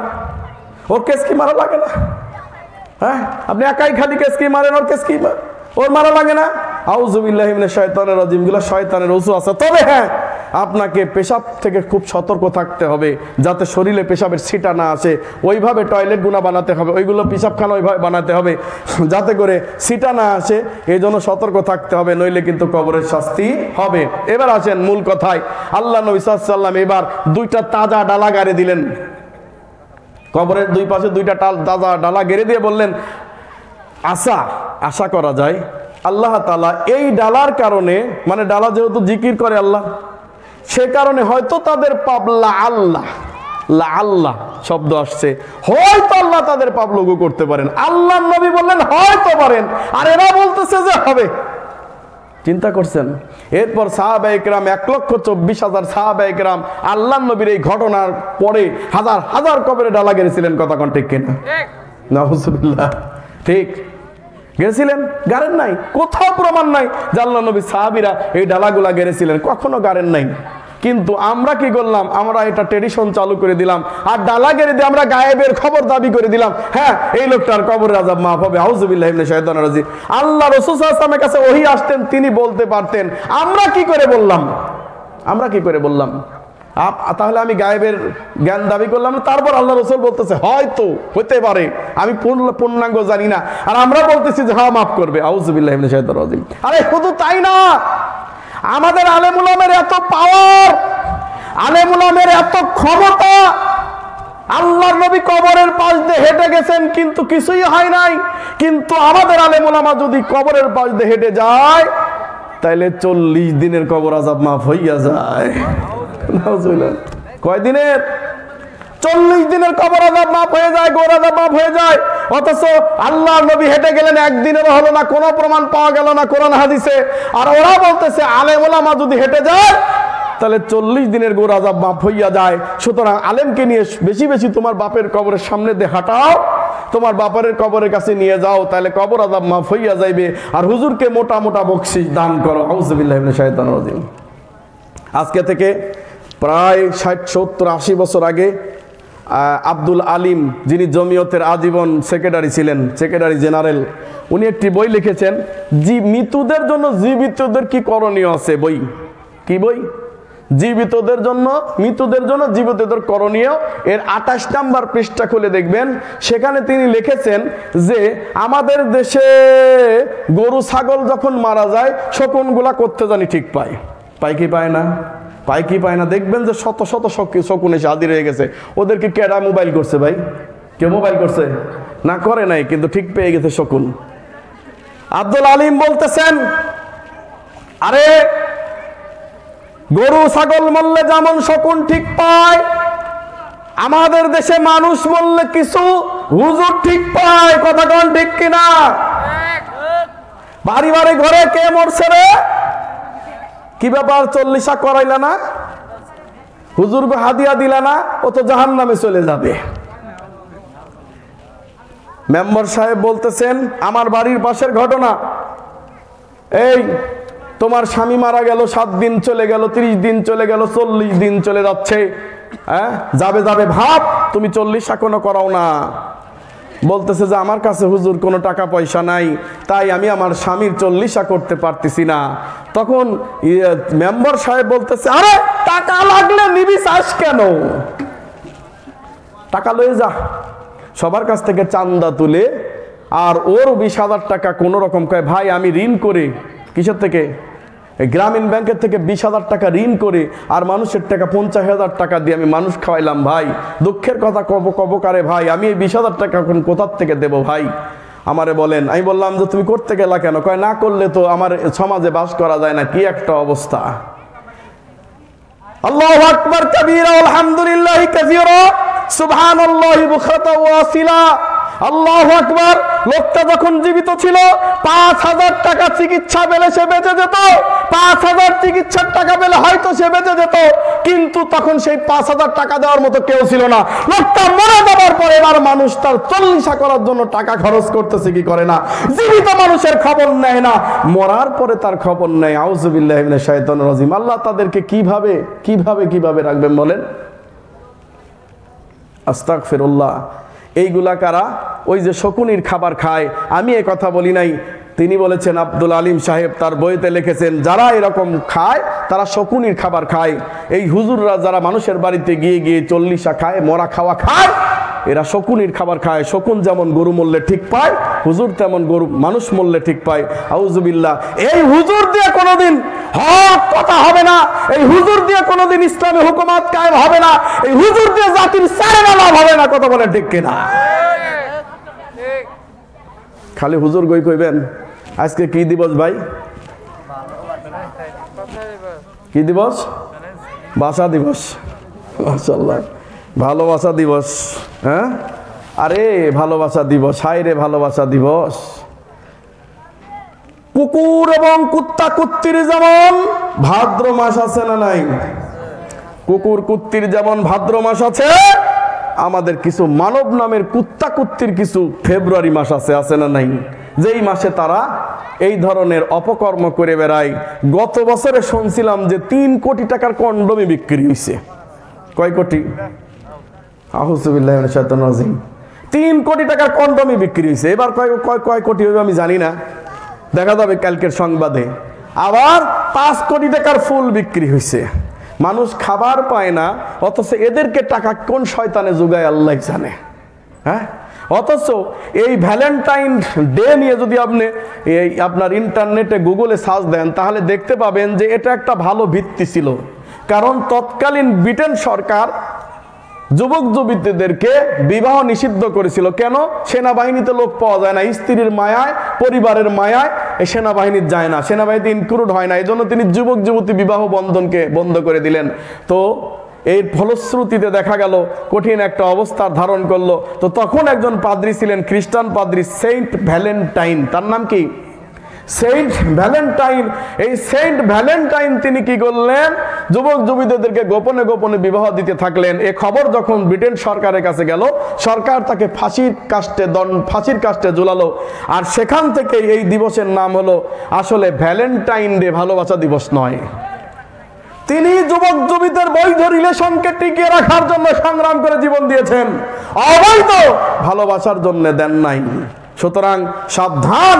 ওর কেসকি মারা লাগে না, হ্যাঁ, আপনি একাই খালি কেসকি মারেন, ওর কেসকি ওর মারা লাগে না। আউযুবিল্লাহি মিনাশ শাইতানির রাজিম, গুলো শয়তানের ওযু আছে। তবে হ্যাঁ, আপনাকে পেশাব থেকে খুব সতর্ক থাকতে হবে, যাতে শরীরে পেশাবের ছিটা না আসে। ওইভাবে টয়লেট গুনা বানাতে হবে, ওইগুলো পেশাবখানা ওইভাবে বানাতে হবে, যাতে করে ছিটা না আসে। এই জন্য সতর্ক থাকতে হবে, নইলে কিন্তু কবরের শাস্তি হবে। এবার আসেন মূল কথায়। আল্লাহ নবী সাল্লাল্লাহু আলাইহি ওয়াসাল্লাম এবার দুইটা তাজা ডালা গাড়ে দিলেন, কবরের দুই পাশে দুইটা তাজা ডালা গেড়ে দিয়ে বললেন, আশা করা যায় আল্লাহ তাআলা এই ডালার কারণে, মানে ডালা যেহেতু জিকির করে আল্লাহ, সে কারণে হয়তো তাদের পাপ আল্লাহ শব্দ আসছে, হয়তো আল্লাহ তাদের পাপ লঘু করতে পারেন। আল্লাহ নবী বললেন হয়তো পারেন, আর এরা বলতেছে যে হবে। চিন্তা করছেন? এরপর সাহাবায়ে কেরাম 1,24,000 সাহাবায়ে কেরাম আল্লাহ নবীর এই ঘটনার পরে হাজার হাজার কবরে ডালা গেড়েছিলেন। কথা কোন ঠিক কিনা? নাউজুবিল্লাহ। ঠিক গেছিলেন, গাড়েন নাই, কোথাও প্রমাণ নাই যে আল্লাহ নবী সাহাবীরা এই ডালাগুলা গেড়েছিলেন, কখনো গাড়েন নাই। কিন্তু আমরা কি করলাম? আমরা এটা ট্রেডিশন চালু করে দিলাম, আর ডালা গেড়ে দিয়ে আমরা গায়েবের খবর দাবি করে দিলাম, হ্যাঁ এই লোকটার কবরের আযাব মাফ হবে। আউযুবিল্লাহি মিনাশ শাইতানির রাজিম। আল্লাহ রাসূল সাল্লাল্লাহু আলাইহি ওয়াসাল্লামের কাছে ওহী আসতেন, তিনি বলতে পারতেন, আমরা কি করে বললাম? তাহলে আমি গায়েবের জ্ঞান দাবি করলাম। তারপর আল্লাহ রাসূল বলতেছে হয়তো, হতে পারে, আমি পূর্ণাঙ্গ জানি না, আর আমরা বলতেছি যে হ্যাঁ মাফ করবে। আউযুবিল্লাহি মিনাশ শাইতানির রাজিম। আরে শুধু তাই না, আমাদের আলেম উলামার এত পাওয়ার, আলেম উলামার এত ক্ষমতা, আল্লাহর নবী কবরের পাশ দিয়ে হেঁটে গেছেন কিন্তু কিছুই হয় নাই। কিন্তু আমাদের আলেম উলামা যদি কবরের পাশ দিয়ে হেঁটে যায়, তাইলে 40 দিনের কবর আযাব মাফ হইয়া যায়। কয় দিনের? 40 দিনের কবর আযাব মাফ হয়ে যায়, গোর আযাব মাফ হয়ে যায়। অথচ আল্লাহ নবী হেঁটে গেলেন, একদিনেরও হলো না, কোনো প্রমাণ পাওয়া গেল না কোরআন হাদিসে। আর ওরা বলতেছে আলেম ওলামা যদি হেঁটে যায়, তাহলে 40 দিনের গোর আযাব মাফ হইয়া যায়। সুতরাং আলেমকে নিয়ে বেশি বেশি তোমার বাপের কবরের সামনে দিয়ে হাঁটাও, তোমার বাপের কবরের কাছে নিয়ে যাও, তাহলে কবর আযাব মাফ হইয়া যাইবে। আর হুজুরকে মোটা মোটা বকশিশ দান করো। আউযুবিল্লাহি মিনাশ শাইতানির রাজিম। আজকে থেকে প্রায় 60, 70, 80 বছর আগে আব্দুল আলিম, যিনি জমিয়তের আজীবন সেক্রেটারি ছিলেন, সেক্রেটারি জেনারেল, উনি একটি বই লিখেছেন, মৃতদের জন্য জীবিতদের কি করণীয় আছে। বই কি? বই জীবিতদের জন্য, মৃতদের জন্য জীবিতদের করণীয়। এর 28 নম্বর পৃষ্ঠা খুলে দেখবেন, সেখানে তিনি লিখেছেন যে আমাদের দেশে গরু ছাগল যখন মারা যায়, শকুনগুলা করতে জানি ঠিক পায় কি পায় না? দেখবেন যে শত শত শকুন এসে হাজির হয়ে গেছে। ওদেরকে কেডা মোবাইল করছে? ভাই কেউ মোবাইল করছে? না, করে নাই, কিন্তু ঠিক পেয়ে গেছে শকুন। আব্দুল আলিম বলতেছেন, আরে গরু ছাগল মরলে যেমন শকুন ঠিক পায়, আমাদের দেশে মানুষ মরলে কিছু হুজুর ঠিক পায়। কথা কোন ঠিক কিনা? বাড়ি বাড়ি ঘরে কে মরছে রে? কি ব্যাপার, 40 করাইলা না, হুজুরকে হাদিয়া দিলা না, ও তো জাহান্নামে চলে যাবে। মেম্বার সাহেব বলতেছেন, আমার বাড়ির পাশের ঘটনা, এই তোমার স্বামী মারা গেল, 7 দিন চলে গেল, 30 দিন চলে গেল, 40 দিন চলে যাচ্ছে, হ্যাঁ যাবে ভাব, তুমি 40 এখনো করাও না। বলতেছে যে আমার কাছে হুজুর কোনো টাকা পয়সা নাই, তাই আমি আমার স্বামীর 40 করতে পারতেছি না। তখন মেম্বার সাহেব বলতেছে, আরে টাকা লাগলে নিবি চাস কেন, টাকা লয়ে যা। সবার কাছ থেকে চান্দা তুলে আর ওর 20,000 টাকা কোনো রকম কয়, ভাই আমি ঋণ করে, কিসের থেকে, গ্রামীণ ব্যাংকের থেকে 20,000 টাকা ঋণ করে আর মানুষের টাকা 50,000 টাকা দিয়ে আমি মানুষ খাওয়াইলাম ভাই। দুঃখের কথা কবকারে ভাই, আমি এই 20,000 টাকা এখন কোথার থেকে দেব ভাই, আমারে বলেন। আমি বললাম যে তুমি করতে গেলা কেন? কয় না করলে তো আমার সমাজে বাস করা যায় না। কি একটা অবস্থা! আল্লাহু আকবার কাবীরা আলহামদুলিল্লাহি কাসীরা সুবহানাল্লাহি বুকরাতাও ওয়া আসিলা। আল্লাহু আকবার। লোকটা যখন জীবিত ছিল 5,000 টাকা চিকিৎসা পেলে সে বেঁচে যেত, 5,000 চিকিৎসার টাকা পেলে হয়তো সে বেঁচে যেত, কিন্তু তখন সেই 5,000 টাকা দেওয়ার মতো কেউ ছিল না। লোকটা মরে যাওয়ার পরে এবার মানুষ তার 40 করার জন্য টাকা খরচ করতেছে কি করে না? জীবিত মানুষের খবর নেয় না, মরার পরে তার খবর নেয়। আউযুবিল্লাহি মিনাশ শাইতানির রাজিম। আল্লাহ তাদেরকে কিভাবে রাখবেন বলেন? আস্তাগফিরুল্লাহ। এইগুলা কারা? ওই যে শকুনির খাবার খায়। আমি এ কথা বলি নাই, তিনি বলেছেন। আব্দুল আলিম সাহেব তার বইতে লিখেছেন, যারা এরকম খায় তারা শকুনির খাবার খায়। এই হুজুররা যারা মানুষের বাড়িতে গিয়ে 40 খায়, মরা খাওয়া খায়, এরা শকুনির খাবার খায়। শকুন যেমন গরু মরলে ঠিক পায়, হুজুর তেমন গরু মানুষ মরলে ঠিক পায়। আউযুবিল্লাহ। এই হুজুর দিয়ে কোনোদিন হক কথা হবে না, এই হুজুর দিয়ে কোনোদিন ইসলামী হুকুমত কায়েম হবে না, এই হুজুর দিয়ে জাতির চারেনা লাভ হবে না। কথা বলেন ঠিক কিনা? খালি হুজুর গই কইবেন। আজকে কি দিবস ভাই? কি দিবস? ভাষা দিবস। মাশাআল্লাহ, ভালোবাসা দিবস। হ্যাঁ, আরে ভালোবাসা দিবস, হায় রে ভালোবাসা দিবস। কুকুর এবং কুত্তা কুত্তির যেমন ভাদ্র মাস আছে না নাই? কুকুর কুত্তির যেমন ভাদ্র মাস আছে, আমাদের কিছু মানব নামের কুত্তা কুত্তির কিছু ফেব্রুয়ারি মাস আছে না নাই? যেই মাসে তারা এই ধরনের অপকর্ম করে বেড়ায়। গত বছরে শুনছিলাম যে 3 কোটি টাকার কন্ডোমই বিক্রি হয়েছে। কয় কোটি? আউযুবিল্লাহি মিনাশ শাইতানির রাজিম। 3 কোটি টাকার কন্ডোমই বিক্রি হয়েছে। এবার কয় কোটি হবে আমি জানি না, দেখা যাবে কালকের সংবাদে। আবার 5 কোটি টাকার ফুল বিক্রি হয়েছে। মানুষ খাবার পায় না, অথচ এদেরকে টাকা কোন শয়তানে যোগায় আল্লাহ জানে। হ্যাঁ, অথচ এই ভ্যালেন্টাইন ডে নিয়ে যদি আপনি আপনার ইন্টারনেটে গুগলে সার্চ দেন, তাহলে দেখতে পাবেন যে এটা একটা ভালো ভিত্তি ছিল। কারণ তৎকালীন ব্রিটেন সরকার যুবক যুবতীদেরকে বিবাহ নিষিদ্ধ করেছিল। কেন? সেনাবাহিনীতে লোক পাওয়া যায় না, স্ত্রীর মায়ায়, পরিবারের মায়ায় এই সেনাবাহিনীর যায় না, সেনাবাহিনীতে ইনক্লুড হয় না। এই জন্য তিনি যুবক যুবতী বিবাহ বন্ধনকে বন্ধ করে দিলেন। তো এর ফলশ্রুতিতে দেখা গেল কঠিন একটা অবস্থা ধারণ করলো। তো তখন একজন পাদ্রী ছিলেন, খ্রিস্টান পাদ্রী, সেন্ট ভ্যালেন্টাইন। তার নাম কি? Saint Valentine. এই সেন্ট ভ্যালেন্টাইন তিনি কি করলেন? যুবক যুবতীদেরকে গোপনে গোপনে বিবাহ দিতে থাকলেন। এ খবর যখন ব্রিটেন সরকারের কাছে গেল, সরকার তাকে ফাঁসির কাস্টে ঝুলালো। আর সেখান থেকে এই দিবসের নাম হলো আসলে ভ্যালেন্টাইন ডে, ভালোবাসা দিবস নয়। তিনি যুবক যুবতীদের বৈধ রিলেশনকে টিকিয়ে রাখার জন্য সংগ্রাম করে জীবন দিয়েছেন, অবৈধ ভালোবাসার জন্য দেন নাই। সুতরাং সাবধান,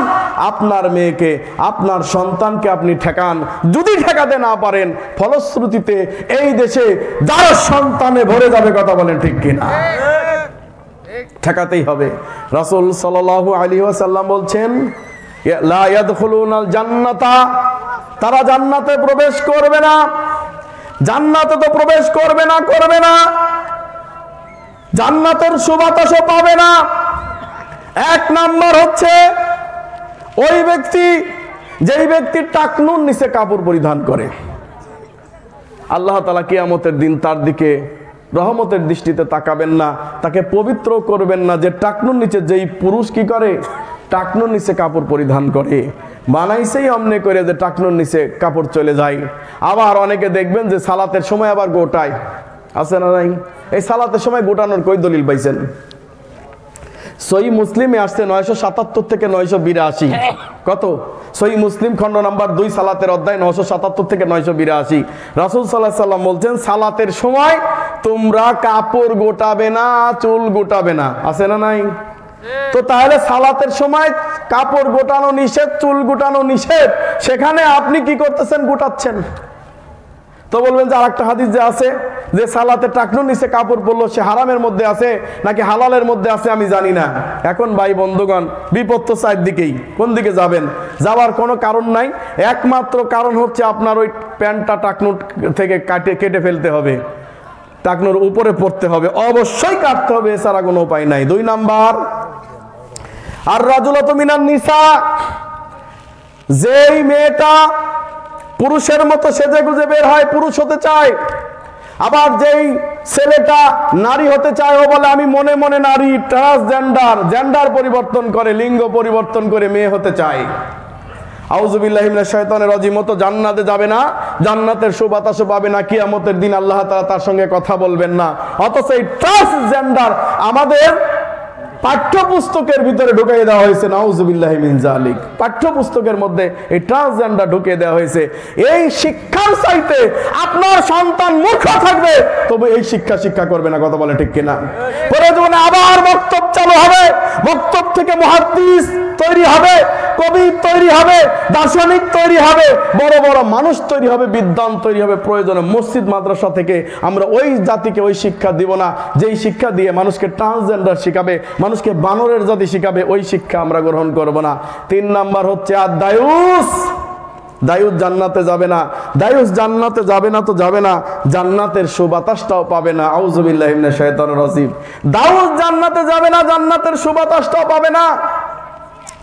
আপনার মেয়েকে, আপনার সন্তানকে আপনি ঠেকান। যদি ঠেকাতে না পারেন, ফলশ্রুতিতে এই দেশে যার সন্তানে ভরে যাবে। কথা বলেন ঠিক কিনা? ঠেকাতেই হবে। রাসূল সাল্লাল্লাহু আলাইহি ওয়াসাল্লাম বলছেন, লা ইয়াদখুলুনাল জান্নাতা, তারা জান্নাতে প্রবেশ করবে না। জান্নাতে তো প্রবেশ করবে না, জান্নাতের সুবাতাসও পাবে না। 1 নাম্বার হচ্ছে ওই ব্যক্তি, যেই ব্যক্তি টাকনুর নিচে কাপড় পরিধান করে। আল্লাহ তাআলা কিয়ামতের দিন তার দিকে রহমতের দৃষ্টিতে তাকাবেন না, তাকে পবিত্র করবেন না। যে টাকনুর নিচে, যেই পুরুষ কি করে, টাকনুর নিচে কাপড় পরিধান করে, বানাইছেই অমনে করে যে টাকনুর নিচে কাপড় চলে যায়। আবার অনেকে দেখবেন যে সালাতের সময় আবার গোটায়, আছে না নাই? এই সালাতের সময় গোটানোর কই দলিল পাইছেন? সহি মুসলিমে আসছে 977 থেকে 982। কত? সহি মুসলিম খণ্ড নাম্বার 2 সালাতের অধ্যায় 977 থেকে 982। রাসূল সাল্লাল্লাহু আলাইহি ওয়াসাল্লাম বলছেন, সালাতের সময় তোমরা কাপড় গোটাবে না, চুল গোটাবে না। আছে না নাই? তো তাহলে সালাতের সময় কাপড় গোটানো নিষেধ, চুল গোটানো নিষেধ, সেখানে আপনি কি করতেছেন? গোটাচ্ছেন। তো বলবেন যে আরেকটা হাদিস যে আছে যে সালাতে টাকনুর নিচে কাপড় পরলো সে হারামের মধ্যে আছে নাকি হালালের মধ্যে আছে আমি জানি না। এখন ভাই বন্ধুগণ, বিপদ তো চারদিকেই, কোন দিকে যাবেন? যাওয়ার কোনো কারণ নাই, একমাত্র কারণ হচ্ছে আপনার ওই প্যান্টটা টাকনুর থেকে কেটে ফেলতে হবে, টাকনুর উপরে পড়তে হবে, অবশ্যই কাটতে হবে, এছাড়া কোনো উপায় নাই। 2 নাম্বার, আর রাজুলাতু মিনান নিসা, যেই মেয়েটা পুরুষের মতো সেজে গুজে বের হয়, পুরুষ হতে চায়, আবার যেই ছেলেটা নারী হতে চায় ও বলে আমি মনে মনে নারী, ট্রান্সজেন্ডার, জেন্ডার পরিবর্তন করে, লিঙ্গ পরিবর্তন করে মেয়ে হতে চায়, আউযুবিল্লাহি মিনাশ শাইতানির রাজিম, তো জান্নাতে যাবে না, জান্নাতের সুবাতাসও পাবে না, কিয়ামতের দিন আল্লাহ তাআলা তার সঙ্গে কথা বলবেন না। অথচ এই ট্রান্সজেন্ডার আমাদের পাঠ্যপুস্তকের ভিতরে ঢুকিয়ে দেওয়া হয়েছে, নাউযুবিল্লাহি মিন যালিক। পাঠ্যপুস্তকের মধ্যে এই ট্রান্সজেন্ডার ঢুকিয়ে দেওয়া হয়েছে। এই শিক্ষার চাইতে আপনার সন্তান মূর্খ থাকবে, তবে এই শিক্ষা করবে না, কথা বলে ঠিক কিনা? পরে জীবনে আবার বক্তব্য চালু হবে, বক্তব্য থেকে মুহাদ্দিস তৈরি হবে, কবি তৈরি হবে, দার্শনিক তৈরি হবে, বড় বড় মানুষ তৈরি হবে, বিদ্বান তৈরি হবে। প্রয়োজনে মসজিদ মাদ্রাসা থেকে আমরা ওই জাতিকে ওই শিক্ষা দিব না, যেই শিক্ষা দিয়ে মানুষকে ট্রান্সজেন্ডার শিখাবে, মানুষকে বানরের জাতি শিখাবে, ওই শিক্ষা আমরা গ্রহণ করব না। 3 নাম্বার হচ্ছে আর দায়ুস, দায়ুস জান্নাতে যাবে না। দায়ুস জান্নাতে যাবে না তো যাবে না, জান্নাতের সুবাতাসটাও পাবে না। আউযুবিল্লাহি মিনাশ শাইতানির রাজিম। দায়ুস জান্নাতে যাবে না, জান্নাতের সুবাতাসটাও পাবে না।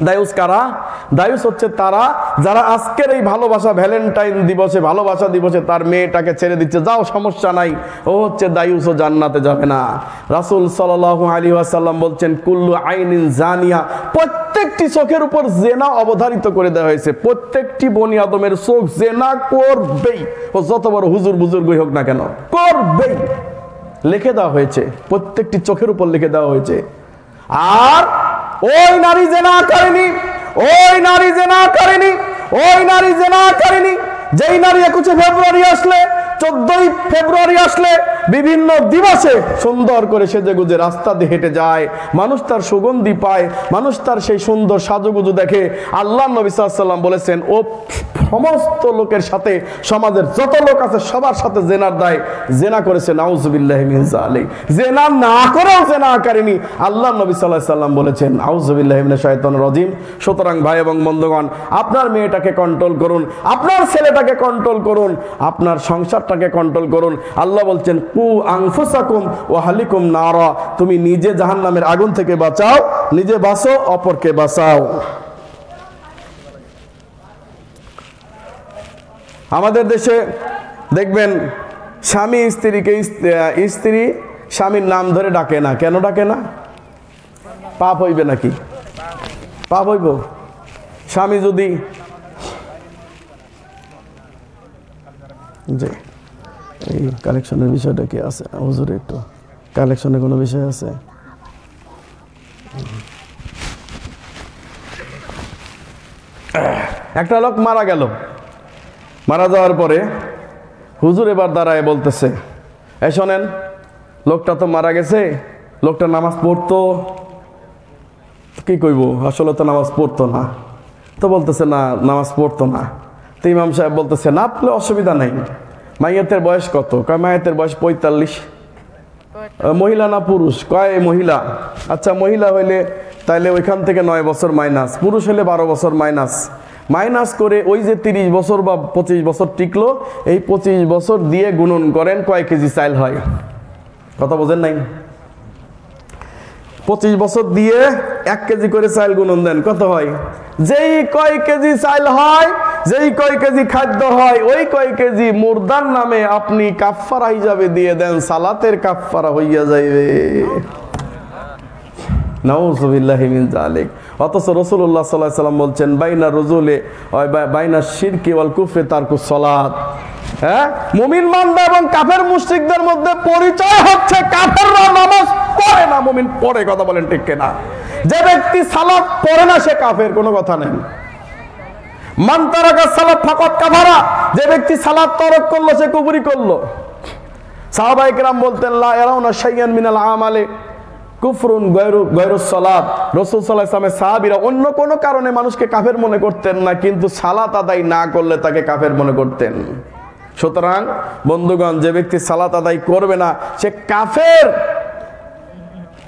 দায়ুস কারা? দায়ুস হচ্ছে তারা যারা আজকের এই ভালোবাসা ভ্যালেন্টাইন দিবসে, ভালোবাসা দিবসে তার মেয়েটাকে ছেড়ে দিচ্ছে, যাও সমস্যা নাই, ও হচ্ছে দায়ুস, ও জান্নাতে যাবে না। রাসূল সাল্লাল্লাহু আলাইহি ওয়াসাল্লাম বলছেন কুল্লু আইনিন জানিয়া, প্রত্যেকটি চোখের উপর জেনা অবধারিত করে দেওয়া হয়েছে। প্রত্যেকটি বনি আদমের চোখ জেনা করবেই, ও যত বড় হুজুর বুজুর্গই হোক না কেন, করবেই, লিখে দেওয়া হয়েছে, প্রত্যেকটি চোখের উপর লিখে দেওয়া হয়েছে। আর ওই নারী জেনা করেনি, ওই নারী জেনা করেনি, ওই নারী জেনা করেনি যেই নারী 21 ফেব্রুয়ারি আসলে, 14 ফেব্রুয়ারি আসলে বিভিন্ন দিবসে সুন্দর করে সেজে গুজে রাস্তা দিয়ে হেঁটে যায়, মানুষ তার সুগন্ধি পায়, মানুষ তার সেই সুন্দর সাজুগুজু দেখে। আল্লাহ নবী সাল্লাল্লাহু আলাইহি ওয়াসাল্লাম বলেছেন ও সমস্ত লোকের সাথে, সমাজের যত লোক আছে সবার সাথে জেনার দায় জেনা করেছে, নাউযুবিল্লাহি মিন যালিক। জেনা না করেও জেনা করেনি, আল্লাহ নবী সাল্লাল্লাহু আলাইহি ওয়াসাল্লাম বলেছেন, আউযুবিল্লাহি মিনাশ শাইতানির রাজিম। সুতরাং ভাই এবং বন্ধুগণ, আপনার মেয়েটাকে কন্ট্রোল করুন, আপনার ছেলেটাকে কন্ট্রোল করুন, আপনার সংসারটাকে কন্ট্রোল করুন। আল্লাহ বলছেন কু আনফুসাকুম ওয়া আহলিকুম নারা, তুমি নিজে জাহান্নামের আগুন থেকে বাঁচাও, নিজে বাঁচো, অপরকে বাঁচাও। আমাদের দেশে দেখবেন স্বামী স্ত্রীকে, স্ত্রী স্বামীর নাম ধরে ডাকে না। কেন ডাকে না? পাপ হইবে নাকি? পাপ হইব? স্বামী যদি, জি এই কালেকশনের বিষয়টা কি আছে হুজুর? একটু কালেকশনে কোনো বিষয় আছে? একটা লোক মারা গেল, মারা যাওয়ার পরে হুজুর এবার দাঁড়ায় বলতেছে, এই শোনেন, লোকটা তো মারা গেছে, লোকটা নামাজ পড়তো, কি কইব, আসলে তো নামাজ পড়তো না। তো বলতেছে না, নামাজ পড়তো না। তো ইমাম সাহেব বলতেছে না পড়লে অসুবিধা নাই। মাইয়াতের বয়স কত? কয় মাইয়াতের বয়স 45। মহিলা না পুরুষ? কয় মহিলা। আচ্ছা মহিলা হইলে তাইলে ওইখান থেকে 9 বছর মাইনাস, পুরুষ হলে 12 বছর মাইনাস, মাইনাস করে ওই যে 30 বছর বা 25 বছর টিকলো, এই 25 বছর দিয়ে গুণন করেন কয় কেজি চাইল হয়। কথা বোঝেন নাই? 25 বছর দিয়ে 1 কেজি করে চাইল গুণন দেন, কত হয়? যেই কয় কেজি চাইল হয়, যেই কয় কেজি খাদ্য হয়, ওই কয় কেজি মুর্দার নামে আপনি কাফফারা হিসাবে দিয়ে দেন, সালাতের কাফফারা হইয়া যাইবে। নাউযুবিল্লাহি মিন যালিক। অথচ রাসূলুল্লাহ সাল্লাল্লাহু আলাইহি ওয়াসাল্লাম বলছেন বাইনা রুজুলে বাইনা শিরকি ওয়াল কুফরি তারকুস সালাত। হ্যাঁ, মুমিন বান্দা এবং কাফের মুশরিকদের মধ্যে পরিচয় হচ্ছে কাফেররা নামাজ পড়ে না, মুমিন পড়ে। কথা বলেন ঠিক কিনা? যে ব্যক্তি সালাত পড়ে না সে কাফের, কোনো কথা নেই। মান তারাকা সালাত ফাকাত কাফারা, যে ব্যক্তি সালাত তরক করলো সে কুফরি করলো। সাহাবায়ে কেরাম বলতেন লা ইয়ারাউনা শাইয়ান মিনাল আমালে কুফরুন গায়রুস সালাত। রাসূল সাল্লাল্লাহু আলাইহি ওয়াসাল্লামের সাহাবীরা অন্য কোনো কারণে মানুষকে কাফের মনে করতেন না, কিন্তু সালাত আদায় না করলে তাকে কাফের মনে করতেন। সুতরাং বন্ধুগণ, যে ব্যক্তি সালাত আদায় করবে না সে কাফের।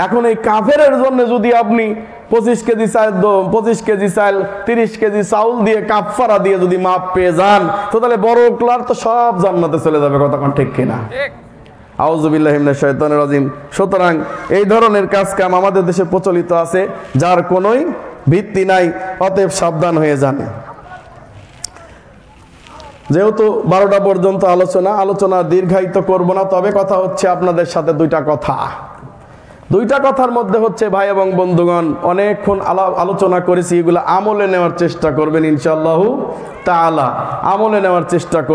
এখন এই কাফেরের জন্য যদি আপনি 25 কেজি চাল, 25 কেজি চাল, 30 কেজি চাউল দিয়ে কাফারা দিয়ে যদি মাপ পেয়ে যান, তো তাহলে বড় ক্লার তো সব জান্নাতে চলে যাবে। কতক্ষণ ঠিক কিনা? আউযুবিল্লাহি মিনাশ শাইতানির রাজিম। সুতরাং এই ধরনের কাজকাম আমাদের দেশে প্রচলিত আছে, যার কোনোই ভিত্তি নাই। অতএব সাবধান হয়ে যান। যেহেতু 12টা পর্যন্ত আলোচনা দীর্ঘায়িত করব না, তবে কথা হচ্ছে আপনাদের সাথে দুইটা কথার মধ্যে হচ্ছে ভাই এবং বন্ধুগণ, অনেকক্ষণ আলোচনা করেছি, এগুলো আমলে নেওয়ার চেষ্টা করবেন ইনশাআল্লাহু তাআলা, আমলে নেওয়ার চেষ্টা করবেন।